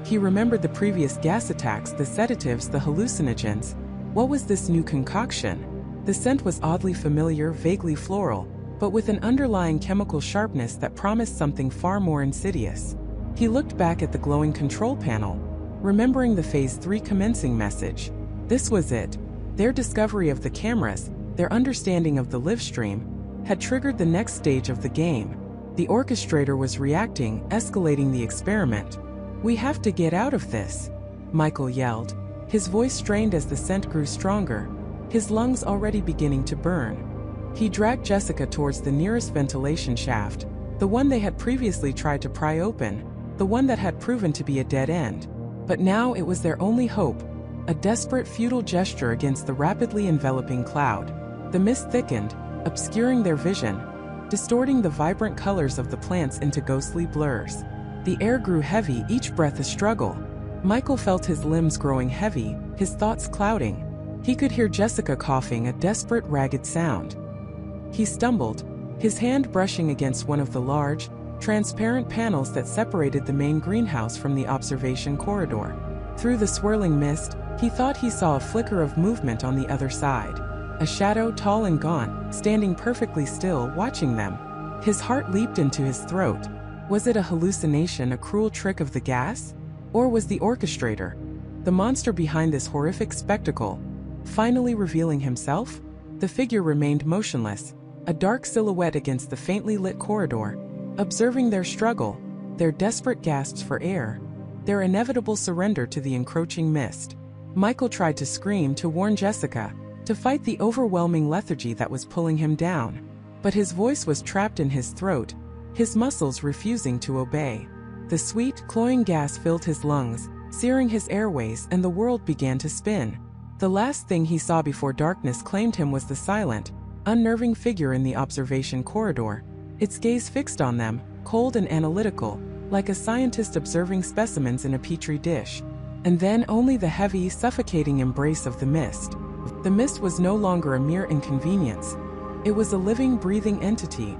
He remembered the previous gas attacks, the sedatives, the hallucinogens. What was this new concoction? The scent was oddly familiar, vaguely floral, but with an underlying chemical sharpness that promised something far more insidious. He looked back at the glowing control panel, remembering the Phase 3 commencing message. This was it. Their discovery of the cameras, their understanding of the live stream, had triggered the next stage of the game. The orchestrator was reacting, escalating the experiment. "We have to get out of this," Michael yelled, his voice strained as the scent grew stronger, his lungs already beginning to burn. He dragged Jessica towards the nearest ventilation shaft, the one they had previously tried to pry open, the one that had proven to be a dead end. But now it was their only hope, a desperate, futile gesture against the rapidly enveloping cloud. The mist thickened, obscuring their vision, distorting the vibrant colors of the plants into ghostly blurs. The air grew heavy, each breath a struggle. Michael felt his limbs growing heavy, his thoughts clouding. He could hear Jessica coughing, a desperate, ragged sound. He stumbled, his hand brushing against one of the large, transparent panels that separated the main greenhouse from the observation corridor. Through the swirling mist, he thought he saw a flicker of movement on the other side. A shadow, tall and gaunt, standing perfectly still, watching them. His heart leaped into his throat. Was it a hallucination, a cruel trick of the gas? Or was the orchestrator, the monster behind this horrific spectacle, finally revealing himself? The figure remained motionless, a dark silhouette against the faintly lit corridor, observing their struggle, their desperate gasps for air, their inevitable surrender to the encroaching mist. Michael tried to scream, to warn Jessica, to fight the overwhelming lethargy that was pulling him down. But his voice was trapped in his throat, his muscles refusing to obey. The sweet, cloying gas filled his lungs, searing his airways, and the world began to spin. The last thing he saw before darkness claimed him was the silent, unnerving figure in the observation corridor, its gaze fixed on them, cold and analytical, like a scientist observing specimens in a petri dish. And then only the heavy, suffocating embrace of the mist. The mist was no longer a mere inconvenience. It was a living, breathing entity,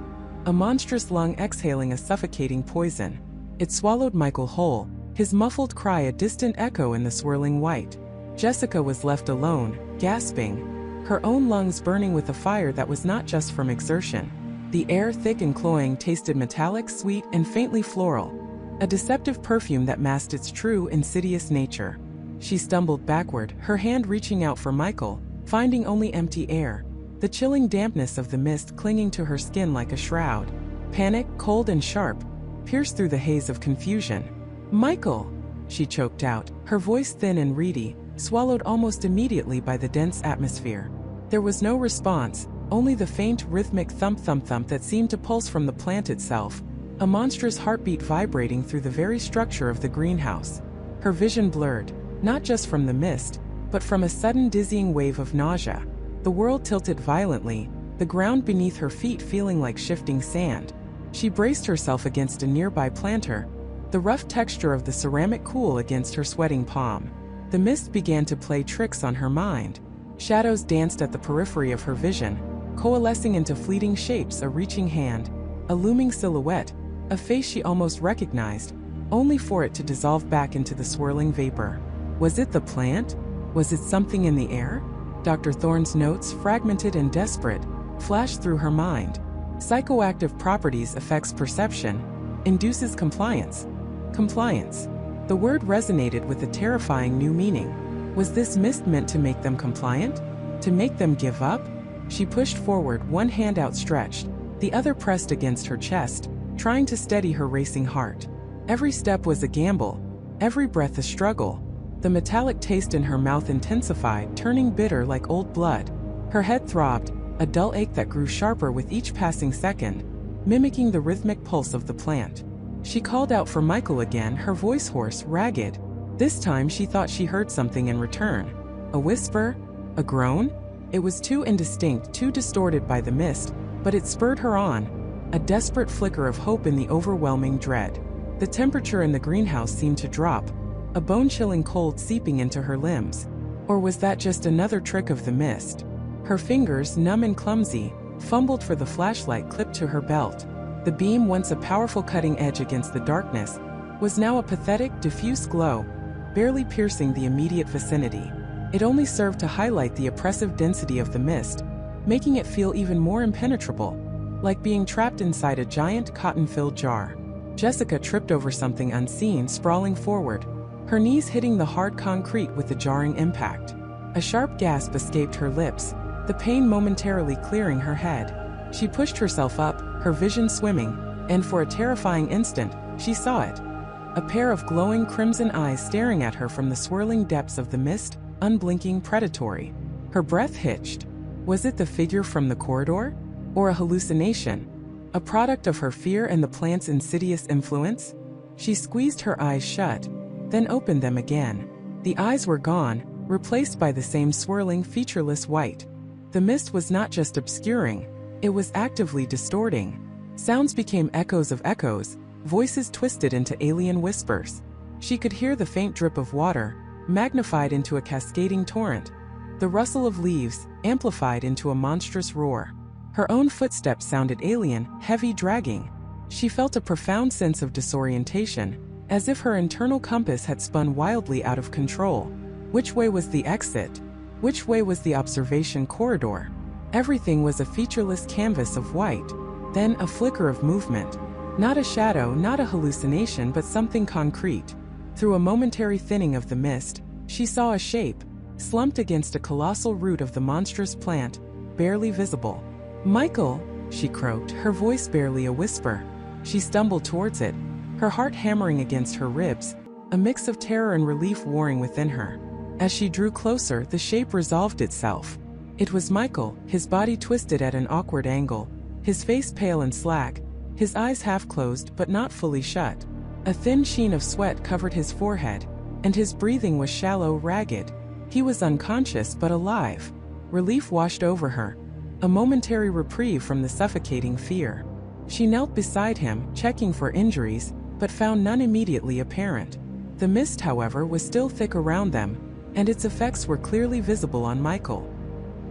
a monstrous lung exhaling a suffocating poison. It swallowed Michael whole, his muffled cry a distant echo in the swirling white. Jessica was left alone, gasping, her own lungs burning with a fire that was not just from exertion. The air, thick and cloying, tasted metallic, sweet, and faintly floral, a deceptive perfume that masked its true, insidious nature. She stumbled backward, her hand reaching out for Michael, finding only empty air, the chilling dampness of the mist clinging to her skin like a shroud. Panic, cold and sharp, pierced through the haze of confusion. "Michael!" she choked out, her voice thin and reedy, swallowed almost immediately by the dense atmosphere. There was no response, only the faint, rhythmic thump-thump-thump that seemed to pulse from the plant itself, a monstrous heartbeat vibrating through the very structure of the greenhouse. Her vision blurred, not just from the mist, but from a sudden dizzying wave of nausea. The world tilted violently, the ground beneath her feet feeling like shifting sand. She braced herself against a nearby planter, the rough texture of the ceramic cool against her sweating palm. The mist began to play tricks on her mind. Shadows danced at the periphery of her vision, coalescing into fleeting shapes, a reaching hand, a looming silhouette, a face she almost recognized, only for it to dissolve back into the swirling vapor. Was it the plant? Was it something in the air? Dr. Thorne's notes, fragmented and desperate, flashed through her mind. Psychoactive properties affects perception, induces compliance. Compliance. The word resonated with a terrifying new meaning. Was this mist meant to make them compliant? To make them give up? She pushed forward, one hand outstretched, the other pressed against her chest, trying to steady her racing heart. Every step was a gamble, every breath a struggle. The metallic taste in her mouth intensified, turning bitter like old blood. Her head throbbed, a dull ache that grew sharper with each passing second, mimicking the rhythmic pulse of the plant. She called out for Michael again, her voice hoarse, ragged. This time she thought she heard something in return. A whisper? A groan? It was too indistinct, too distorted by the mist, but it spurred her on, a desperate flicker of hope in the overwhelming dread. The temperature in the greenhouse seemed to drop, a bone-chilling cold seeping into her limbs. Or was that just another trick of the mist? Her fingers, numb and clumsy, fumbled for the flashlight clipped to her belt. The beam, once a powerful cutting edge against the darkness, was now a pathetic, diffuse glow, barely piercing the immediate vicinity. It only served to highlight the oppressive density of the mist, making it feel even more impenetrable, like being trapped inside a giant cotton-filled jar. Jessica tripped over something unseen, sprawling forward, her knees hitting the hard concrete with a jarring impact. A sharp gasp escaped her lips, the pain momentarily clearing her head. She pushed herself up, her vision swimming, and for a terrifying instant, she saw it. A pair of glowing crimson eyes staring at her from the swirling depths of the mist, unblinking, predatory. Her breath hitched. Was it the figure from the corridor? Or a hallucination? A product of her fear and the plant's insidious influence? She squeezed her eyes shut, then opened them again. The eyes were gone, replaced by the same swirling, featureless white. The mist was not just obscuring, it was actively distorting. Sounds became echoes of echoes, voices twisted into alien whispers. She could hear the faint drip of water, magnified into a cascading torrent. The rustle of leaves, amplified into a monstrous roar. Her own footsteps sounded alien, heavy, dragging. She felt a profound sense of disorientation, as if her internal compass had spun wildly out of control. Which way was the exit? Which way was the observation corridor? Everything was a featureless canvas of white. Then a flicker of movement. Not a shadow, not a hallucination, but something concrete. Through a momentary thinning of the mist, she saw a shape, slumped against a colossal root of the monstrous plant, barely visible. "Michael," she croaked, her voice barely a whisper. She stumbled towards it, her heart hammering against her ribs, a mix of terror and relief warring within her. As she drew closer, the shape resolved itself. It was Michael, his body twisted at an awkward angle, his face pale and slack, his eyes half closed but not fully shut. A thin sheen of sweat covered his forehead, and his breathing was shallow, ragged. He was unconscious but alive. Relief washed over her, a momentary reprieve from the suffocating fear. She knelt beside him, checking for injuries, but found none immediately apparent. The mist, however, was still thick around them, and its effects were clearly visible on Michael.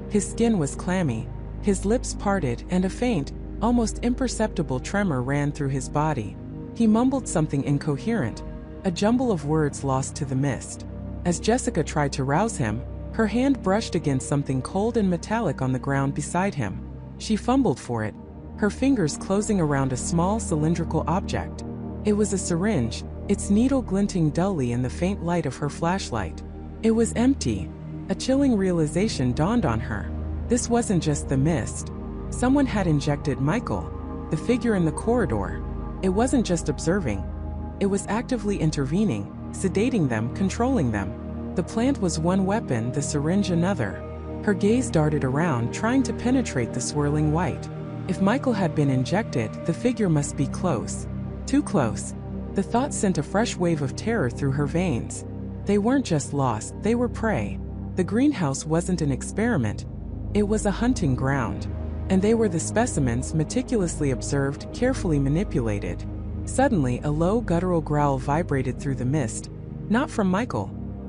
His skin was clammy, his lips parted, and a faint, almost imperceptible tremor ran through his body. He mumbled something incoherent, a jumble of words lost to the mist. As Jessica tried to rouse him, her hand brushed against something cold and metallic on the ground beside him. She fumbled for it, her fingers closing around a small cylindrical object. It was a syringe, its needle glinting dully in the faint light of her flashlight. It was empty. A chilling realization dawned on her. This wasn't just the mist. Someone had injected Michael, the figure in the corridor. It wasn't just observing. It was actively intervening, sedating them, controlling them. The plant was one weapon, the syringe another. Her gaze darted around, trying to penetrate the swirling white. If Michael had been injected, the figure must be close. Too close. The thought sent a fresh wave of terror through her veins. They weren't just lost, they were prey. The greenhouse wasn't an experiment. It was a hunting ground. And they were the specimens, meticulously observed, carefully manipulated. Suddenly, a low guttural growl vibrated through the mist. Not from Michael,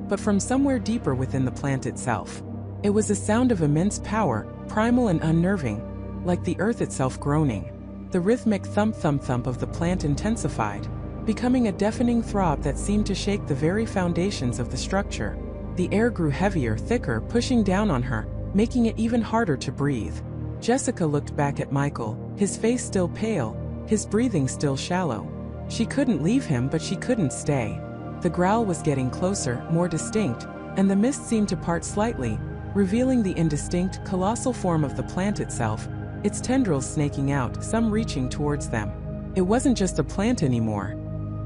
but from somewhere deeper within the plant itself. It was a sound of immense power, primal and unnerving, like the earth itself groaning. The rhythmic thump-thump-thump of the plant intensified, becoming a deafening throb that seemed to shake the very foundations of the structure. The air grew heavier, thicker, pushing down on her, making it even harder to breathe. Jessica looked back at Michael, his face still pale, his breathing still shallow. She couldn't leave him, but she couldn't stay. The growl was getting closer, more distinct, and the mist seemed to part slightly, revealing the indistinct, colossal form of the plant itself, its tendrils snaking out, some reaching towards them. It wasn't just a plant anymore.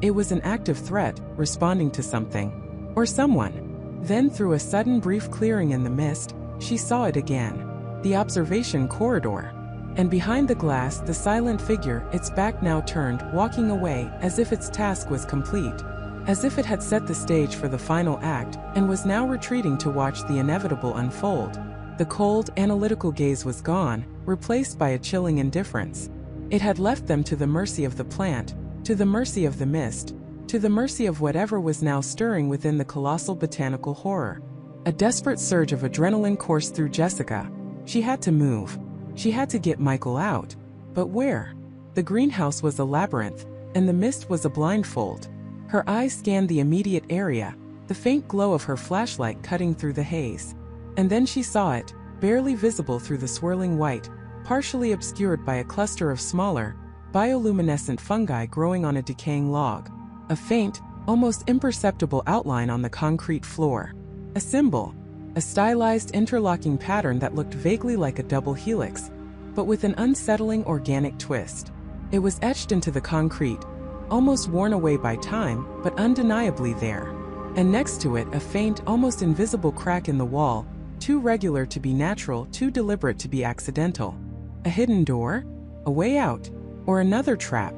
It was an active threat, responding to something. Or someone. Then, through a sudden brief clearing in the mist, she saw it again. The observation corridor. And behind the glass, the silent figure, its back now turned, walking away, as if its task was complete. As if it had set the stage for the final act, and was now retreating to watch the inevitable unfold. The cold, analytical gaze was gone, replaced by a chilling indifference. It had left them to the mercy of the plant, to the mercy of the mist, to the mercy of whatever was now stirring within the colossal botanical horror. A desperate surge of adrenaline coursed through Jessica. She had to move. She had to get Michael out. But where? The greenhouse was a labyrinth, and the mist was a blindfold. Her eyes scanned the immediate area, the faint glow of her flashlight cutting through the haze. And then she saw it, barely visible through the swirling white, partially obscured by a cluster of smaller, bioluminescent fungi growing on a decaying log. A faint, almost imperceptible outline on the concrete floor. A symbol. A stylized interlocking pattern that looked vaguely like a double helix, but with an unsettling organic twist. It was etched into the concrete, almost worn away by time, but undeniably there. And next to it, a faint, almost invisible crack in the wall, too regular to be natural, too deliberate to be accidental. A hidden door? A way out? Or another trap?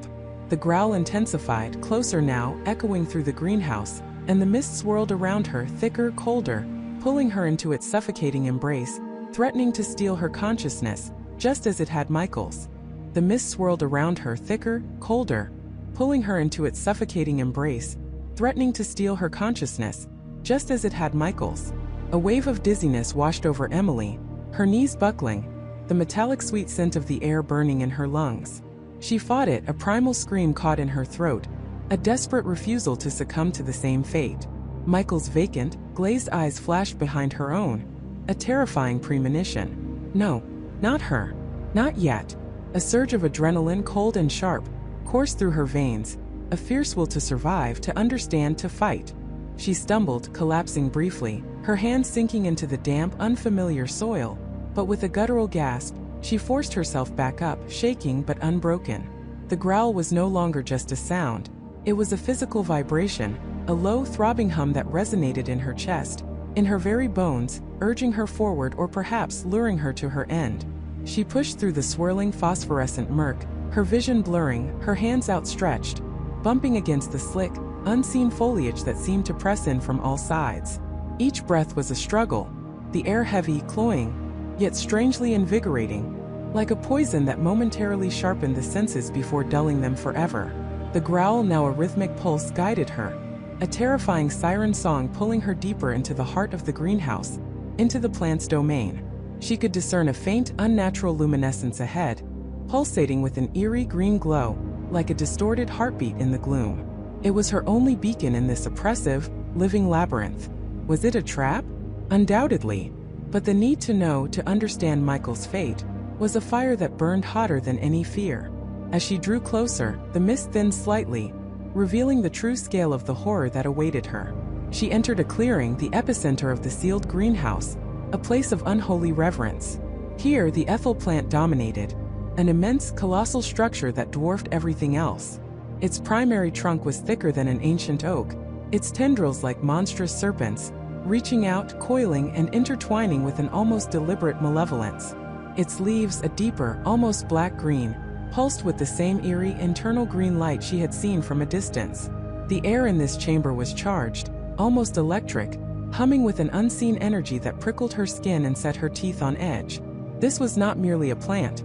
The growl intensified, closer now, echoing through the greenhouse, and the mist swirled around her, thicker, colder, pulling her into its suffocating embrace, threatening to steal her consciousness, just as it had Michael's. The mist swirled around her, thicker, colder, pulling her into its suffocating embrace, threatening to steal her consciousness, just as it had Michael's. A wave of dizziness washed over Emily, her knees buckling, the metallic sweet scent of the air burning in her lungs. She fought it, a primal scream caught in her throat, a desperate refusal to succumb to the same fate. Michael's vacant, glazed eyes flashed behind her own, a terrifying premonition. No, not her. Not yet. A surge of adrenaline, cold and sharp, coursed through her veins, a fierce will to survive, to understand, to fight. She stumbled, collapsing briefly, her hands sinking into the damp, unfamiliar soil, but with a guttural gasp, she forced herself back up, shaking but unbroken. The growl was no longer just a sound. It was a physical vibration, a low, throbbing hum that resonated in her chest, in her very bones, urging her forward or perhaps luring her to her end. She pushed through the swirling phosphorescent murk, her vision blurring, her hands outstretched, bumping against the slick, unseen foliage that seemed to press in from all sides. Each breath was a struggle, the air heavy, cloying, yet strangely invigorating, like a poison that momentarily sharpened the senses before dulling them forever. The growl, now a rhythmic pulse, guided her, a terrifying siren song pulling her deeper into the heart of the greenhouse, into the plant's domain. She could discern a faint, unnatural luminescence ahead, pulsating with an eerie green glow, like a distorted heartbeat in the gloom. It was her only beacon in this oppressive, living labyrinth. Was it a trap? Undoubtedly. But the need to know, to understand Michael's fate, was a fire that burned hotter than any fear. As she drew closer, the mist thinned slightly, revealing the true scale of the horror that awaited her. She entered a clearing, the epicenter of the sealed greenhouse, a place of unholy reverence. Here, the ethel plant dominated, an immense, colossal structure that dwarfed everything else. Its primary trunk was thicker than an ancient oak, its tendrils like monstrous serpents, reaching out, coiling, and intertwining with an almost deliberate malevolence. Its leaves, a deeper, almost black green, pulsed with the same eerie, internal green light she had seen from a distance. The air in this chamber was charged, almost electric, humming with an unseen energy that prickled her skin and set her teeth on edge. This was not merely a plant.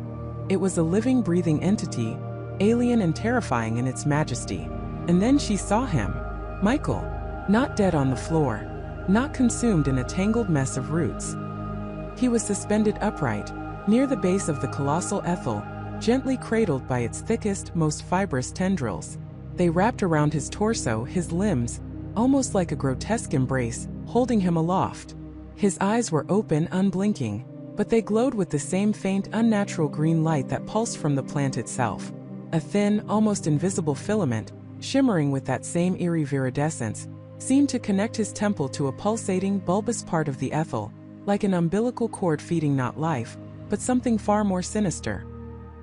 It was a living, breathing entity, alien and terrifying in its majesty. And then she saw him. Michael. Not dead on the floor. Not consumed in a tangled mess of roots. He was suspended upright, near the base of the colossal ethel, gently cradled by its thickest, most fibrous tendrils. They wrapped around his torso, his limbs, almost like a grotesque embrace, holding him aloft. His eyes were open, unblinking, but they glowed with the same faint, unnatural green light that pulsed from the plant itself. A thin, almost invisible filament, shimmering with that same eerie viridescence, seemed to connect his temple to a pulsating, bulbous part of the ethel, like an umbilical cord feeding not life, but something far more sinister.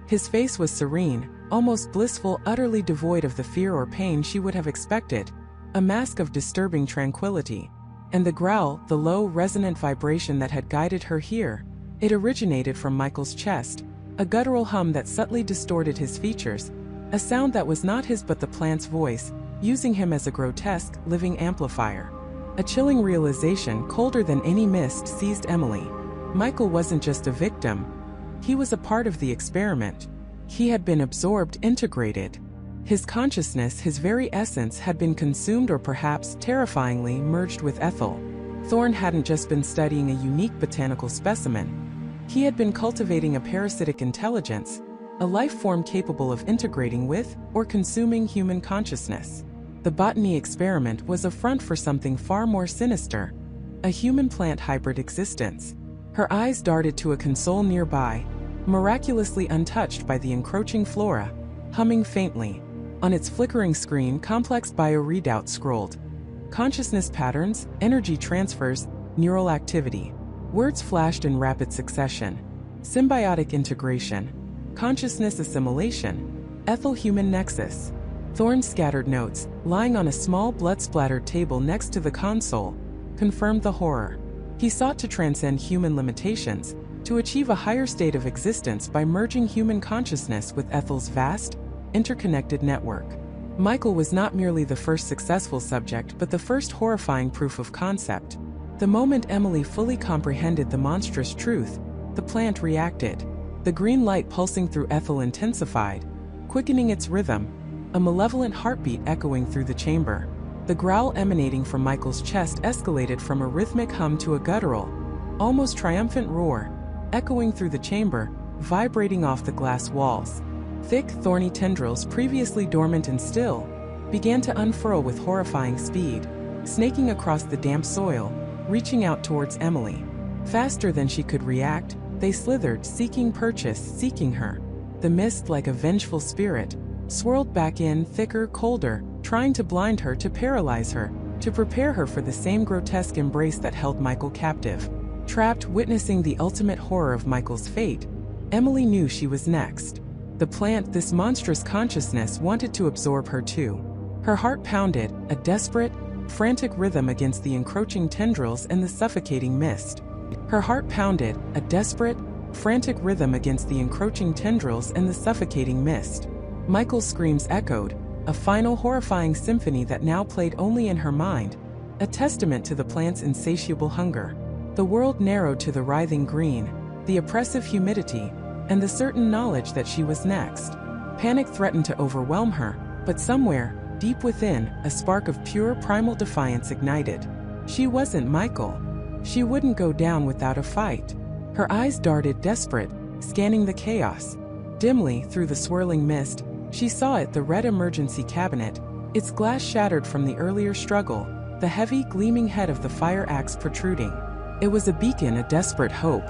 His face was serene, almost blissful, utterly devoid of the fear or pain she would have expected, a mask of disturbing tranquility. And the growl, the low, resonant vibration that had guided her here, it originated from Michael's chest, a guttural hum that subtly distorted his features, a sound that was not his but the plant's voice, using him as a grotesque, living amplifier. A chilling realization, colder than any mist, seized Emily. Michael wasn't just a victim. He was a part of the experiment. He had been absorbed, integrated. His consciousness, his very essence, had been consumed or perhaps, terrifyingly, merged with Ethel. Thorne hadn't just been studying a unique botanical specimen. He had been cultivating a parasitic intelligence, a life form capable of integrating with or consuming human consciousness. The Botany Experiment was a front for something far more sinister, a human-plant hybrid existence. Her eyes darted to a console nearby, miraculously untouched by the encroaching flora, humming faintly. On its flickering screen, complex bio-readouts scrolled. Consciousness patterns, energy transfers, neural activity. Words flashed in rapid succession. Symbiotic integration. Consciousness assimilation. Ethyl-human nexus. Thorne scattered notes, lying on a small blood-splattered table next to the console, confirmed the horror. He sought to transcend human limitations, to achieve a higher state of existence by merging human consciousness with Ethel's vast, interconnected network. Michael was not merely the first successful subject but the first horrifying proof of concept. The moment Emily fully comprehended the monstrous truth, the plant reacted. The green light pulsing through Ethel intensified, quickening its rhythm, a malevolent heartbeat echoing through the chamber. The growl emanating from Michael's chest escalated from a rhythmic hum to a guttural, almost triumphant roar, echoing through the chamber, vibrating off the glass walls. Thick, thorny tendrils, previously dormant and still, began to unfurl with horrifying speed, snaking across the damp soil, reaching out towards Emily. Faster than she could react, they slithered, seeking purchase, seeking her. The mist, like a vengeful spirit, swirled back in, thicker, colder, trying to blind her, to paralyze her, to prepare her for the same grotesque embrace that held Michael captive. Trapped, witnessing the ultimate horror of Michael's fate, Emily knew she was next. The plant, this monstrous consciousness, wanted to absorb her too. Her heart pounded, a desperate, frantic rhythm against the encroaching tendrils and the suffocating mist. Her heart pounded, a desperate, frantic rhythm against the encroaching tendrils and the suffocating mist. Michael's screams echoed, a final horrifying symphony that now played only in her mind, a testament to the plant's insatiable hunger. The world narrowed to the writhing green, the oppressive humidity, and the certain knowledge that she was next. Panic threatened to overwhelm her, but somewhere, deep within, a spark of pure primal defiance ignited. She wasn't Michael. She wouldn't go down without a fight. Her eyes darted, desperate, scanning the chaos. Dimly, through the swirling mist, she saw it, the red emergency cabinet, its glass shattered from the earlier struggle, the heavy, gleaming head of the fire axe protruding. It was a beacon, a desperate hope.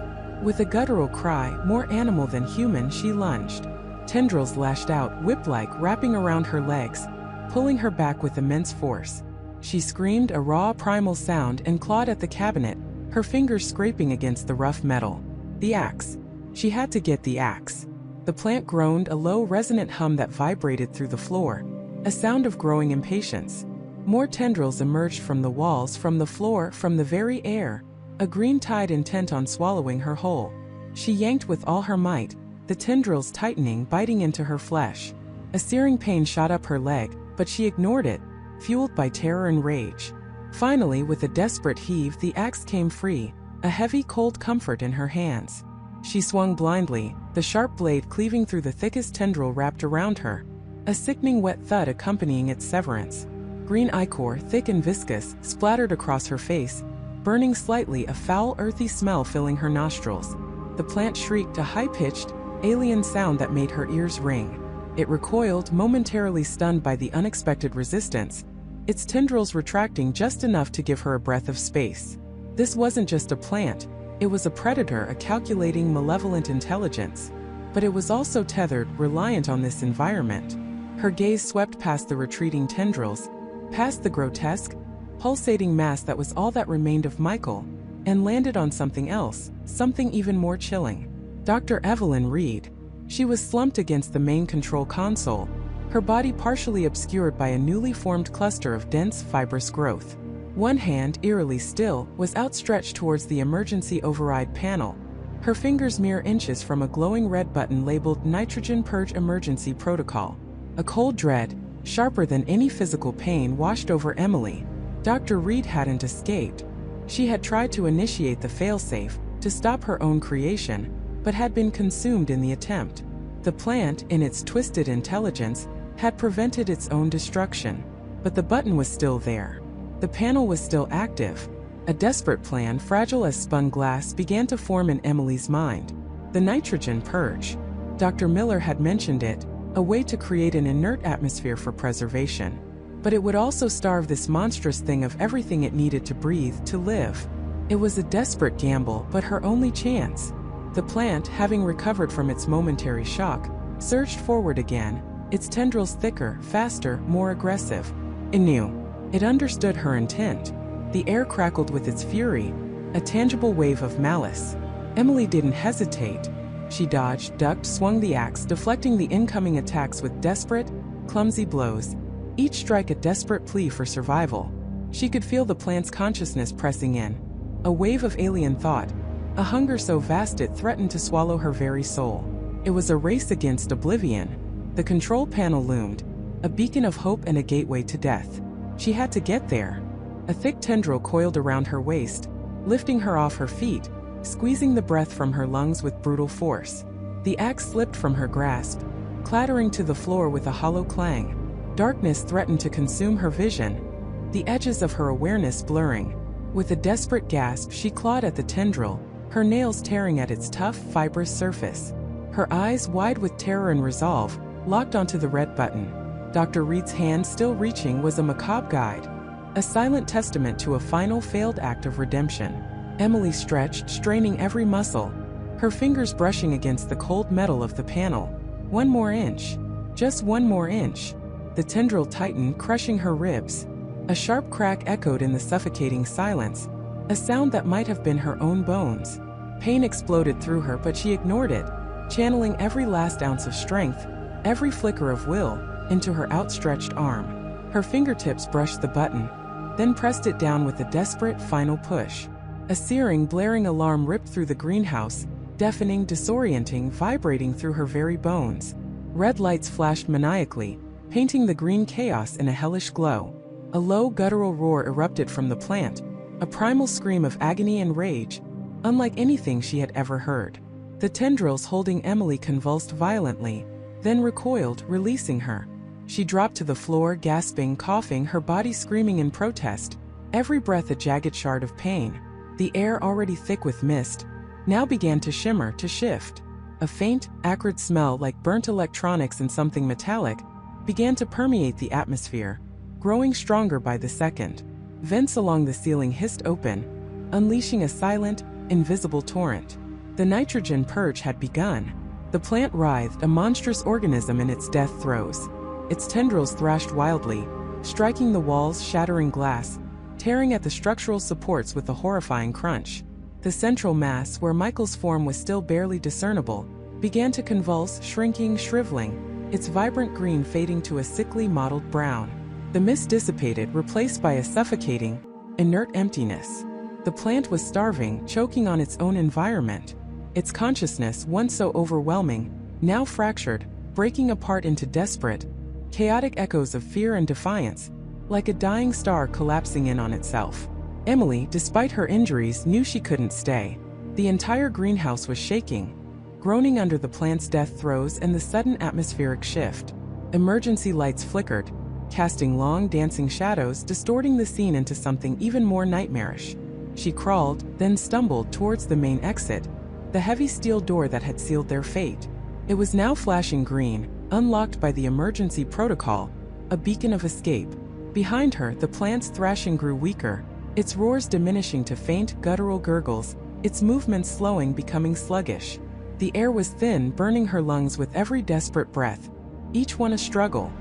With a guttural cry, more animal than human, she lunged. Tendrils lashed out, whip-like, wrapping around her legs, pulling her back with immense force. She screamed a raw, primal sound and clawed at the cabinet, her fingers scraping against the rough metal. The axe. She had to get the axe. The plant groaned, a low, resonant hum that vibrated through the floor, a sound of growing impatience. More tendrils emerged from the walls, from the floor, from the very air, a green tide intent on swallowing her whole. She yanked with all her might, the tendrils tightening, biting into her flesh. A searing pain shot up her leg, but she ignored it, fueled by terror and rage. Finally, with a desperate heave, the axe came free, a heavy, cold comfort in her hands. She swung blindly, the sharp blade cleaving through the thickest tendril wrapped around her, a sickening wet thud accompanying its severance. Green ichor, thick and viscous, splattered across her face, burning slightly, a foul, earthy smell filling her nostrils. The plant shrieked, a high-pitched, alien sound that made her ears ring. It recoiled, momentarily stunned by the unexpected resistance, its tendrils retracting just enough to give her a breath of space. This wasn't just a plant, it was a predator, a calculating, malevolent intelligence. But it was also tethered, reliant on this environment. Her gaze swept past the retreating tendrils, past the grotesque, pulsating mass that was all that remained of Michael, and landed on something else, something even more chilling. Dr. Evelyn Reed. She was slumped against the main control console, her body partially obscured by a newly formed cluster of dense, fibrous growth. One hand, eerily still, was outstretched towards the emergency override panel, her fingers mere inches from a glowing red button labeled Nitrogen Purge Emergency Protocol. A cold dread, sharper than any physical pain, washed over Emily. Dr. Reed hadn't escaped. She had tried to initiate the failsafe, to stop her own creation, but had been consumed in the attempt. The plant, in its twisted intelligence, had prevented its own destruction. But the button was still there. The panel was still active. A desperate plan, fragile as spun glass, began to form in Emily's mind. The nitrogen purge. Dr. Miller had mentioned it, a way to create an inert atmosphere for preservation. But it would also starve this monstrous thing of everything it needed to breathe, to live. It was a desperate gamble, but her only chance. The plant, having recovered from its momentary shock, surged forward again, its tendrils thicker, faster, more aggressive. It knew. It understood her intent. The air crackled with its fury, a tangible wave of malice. Emily didn't hesitate. She dodged, ducked, swung the axe, deflecting the incoming attacks with desperate, clumsy blows, each strike a desperate plea for survival. She could feel the plant's consciousness pressing in, a wave of alien thought, a hunger so vast it threatened to swallow her very soul. It was a race against oblivion. The control panel loomed, a beacon of hope and a gateway to death. She had to get there. A thick tendril coiled around her waist, lifting her off her feet, squeezing the breath from her lungs with brutal force. The axe slipped from her grasp, clattering to the floor with a hollow clang. Darkness threatened to consume her vision, the edges of her awareness blurring. With a desperate gasp, she clawed at the tendril, her nails tearing at its tough, fibrous surface. Her eyes, wide with terror and resolve, locked onto the red button. Dr. Reed's hand, still reaching, was a macabre guide, a silent testament to a final failed act of redemption. Emily stretched, straining every muscle, her fingers brushing against the cold metal of the panel. One more inch. Just one more inch. The tendril tightened, crushing her ribs. A sharp crack echoed in the suffocating silence, a sound that might have been her own bones. Pain exploded through her, but she ignored it, channeling every last ounce of strength, every flicker of will, into her outstretched arm. Her fingertips brushed the button, then pressed it down with a desperate, final push. A searing, blaring alarm ripped through the greenhouse, deafening, disorienting, vibrating through her very bones. Red lights flashed maniacally, painting the green chaos in a hellish glow. A low, guttural roar erupted from the plant, a primal scream of agony and rage, unlike anything she had ever heard. The tendrils holding Emily convulsed violently, then recoiled, releasing her. She dropped to the floor, gasping, coughing, her body screaming in protest, every breath a jagged shard of pain. The air, already thick with mist, now began to shimmer, to shift. A faint, acrid smell like burnt electronics and something metallic began to permeate the atmosphere, growing stronger by the second. Vents along the ceiling hissed open, unleashing a silent, invisible torrent. The nitrogen purge had begun. The plant writhed, a monstrous organism in its death throes. Its tendrils thrashed wildly, striking the walls, shattering glass, tearing at the structural supports with a horrifying crunch. The central mass, where Michael's form was still barely discernible, began to convulse, shrinking, shriveling, its vibrant green fading to a sickly mottled brown. The mist dissipated, replaced by a suffocating, inert emptiness. The plant was starving, choking on its own environment. Its consciousness, once so overwhelming, now fractured, breaking apart into desperate, chaotic echoes of fear and defiance, like a dying star collapsing in on itself. Emily, despite her injuries, knew she couldn't stay. The entire greenhouse was shaking, groaning under the plant's death throes and the sudden atmospheric shift. Emergency lights flickered, casting long, dancing shadows, distorting the scene into something even more nightmarish. She crawled, then stumbled towards the main exit, the heavy steel door that had sealed their fate. It was now flashing green, unlocked by the emergency protocol, a beacon of escape. Behind her, the plant's thrashing grew weaker, its roars diminishing to faint, guttural gurgles, its movements slowing, becoming sluggish. The air was thin, burning her lungs with every desperate breath, each one a struggle.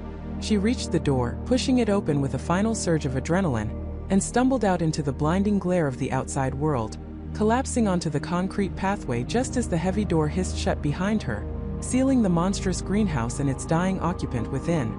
She reached the door, pushing it open with a final surge of adrenaline, and stumbled out into the blinding glare of the outside world, collapsing onto the concrete pathway just as the heavy door hissed shut behind her, sealing the monstrous greenhouse and its dying occupant within.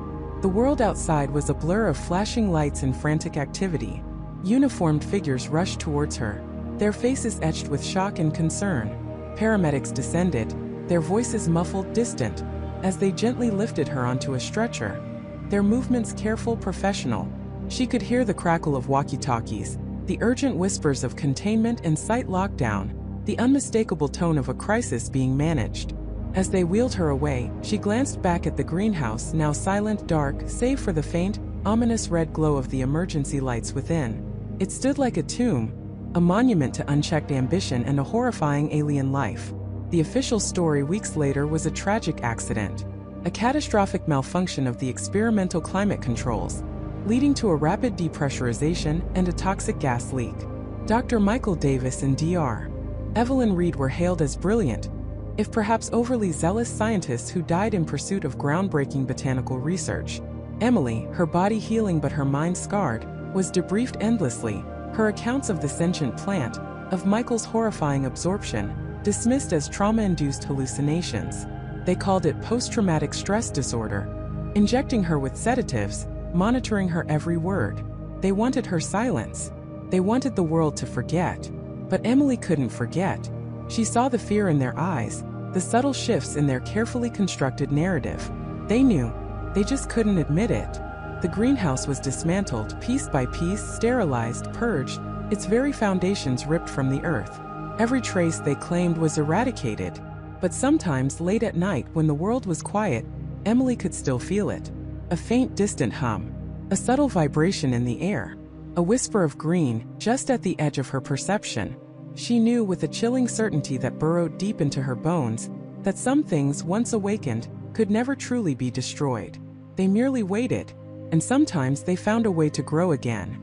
The world outside was a blur of flashing lights and frantic activity. Uniformed figures rushed towards her, their faces etched with shock and concern. Paramedics descended, their voices muffled, distant, as they gently lifted her onto a stretcher, their movements careful, professional. She could hear the crackle of walkie-talkies, the urgent whispers of containment and site lockdown, the unmistakable tone of a crisis being managed. As they wheeled her away, she glanced back at the greenhouse, now silent, dark, save for the faint, ominous red glow of the emergency lights within. It stood like a tomb, a monument to unchecked ambition and a horrifying alien life. The official story weeks later was a tragic accident, a catastrophic malfunction of the experimental climate controls, leading to a rapid depressurization and a toxic gas leak. Dr. Michael Davis and Dr. Evelyn Reed were hailed as brilliant, if perhaps overly zealous scientists who died in pursuit of groundbreaking botanical research. Emily, her body healing but her mind scarred, was debriefed endlessly, her accounts of the sentient plant, of Michael's horrifying absorption, dismissed as trauma-induced hallucinations. They called it post-traumatic stress disorder, injecting her with sedatives, monitoring her every word. They wanted her silence. They wanted the world to forget. But Emily couldn't forget. She saw the fear in their eyes, the subtle shifts in their carefully constructed narrative. They knew. They just couldn't admit it. The greenhouse was dismantled, piece by piece, sterilized, purged, its very foundations ripped from the earth. Every trace, they claimed, was eradicated. But sometimes, late at night, when the world was quiet, Emily could still feel it. A faint, distant hum. A subtle vibration in the air. A whisper of green, just at the edge of her perception. She knew with a chilling certainty that burrowed deep into her bones, that some things, once awakened, could never truly be destroyed. They merely waited, and sometimes they found a way to grow again.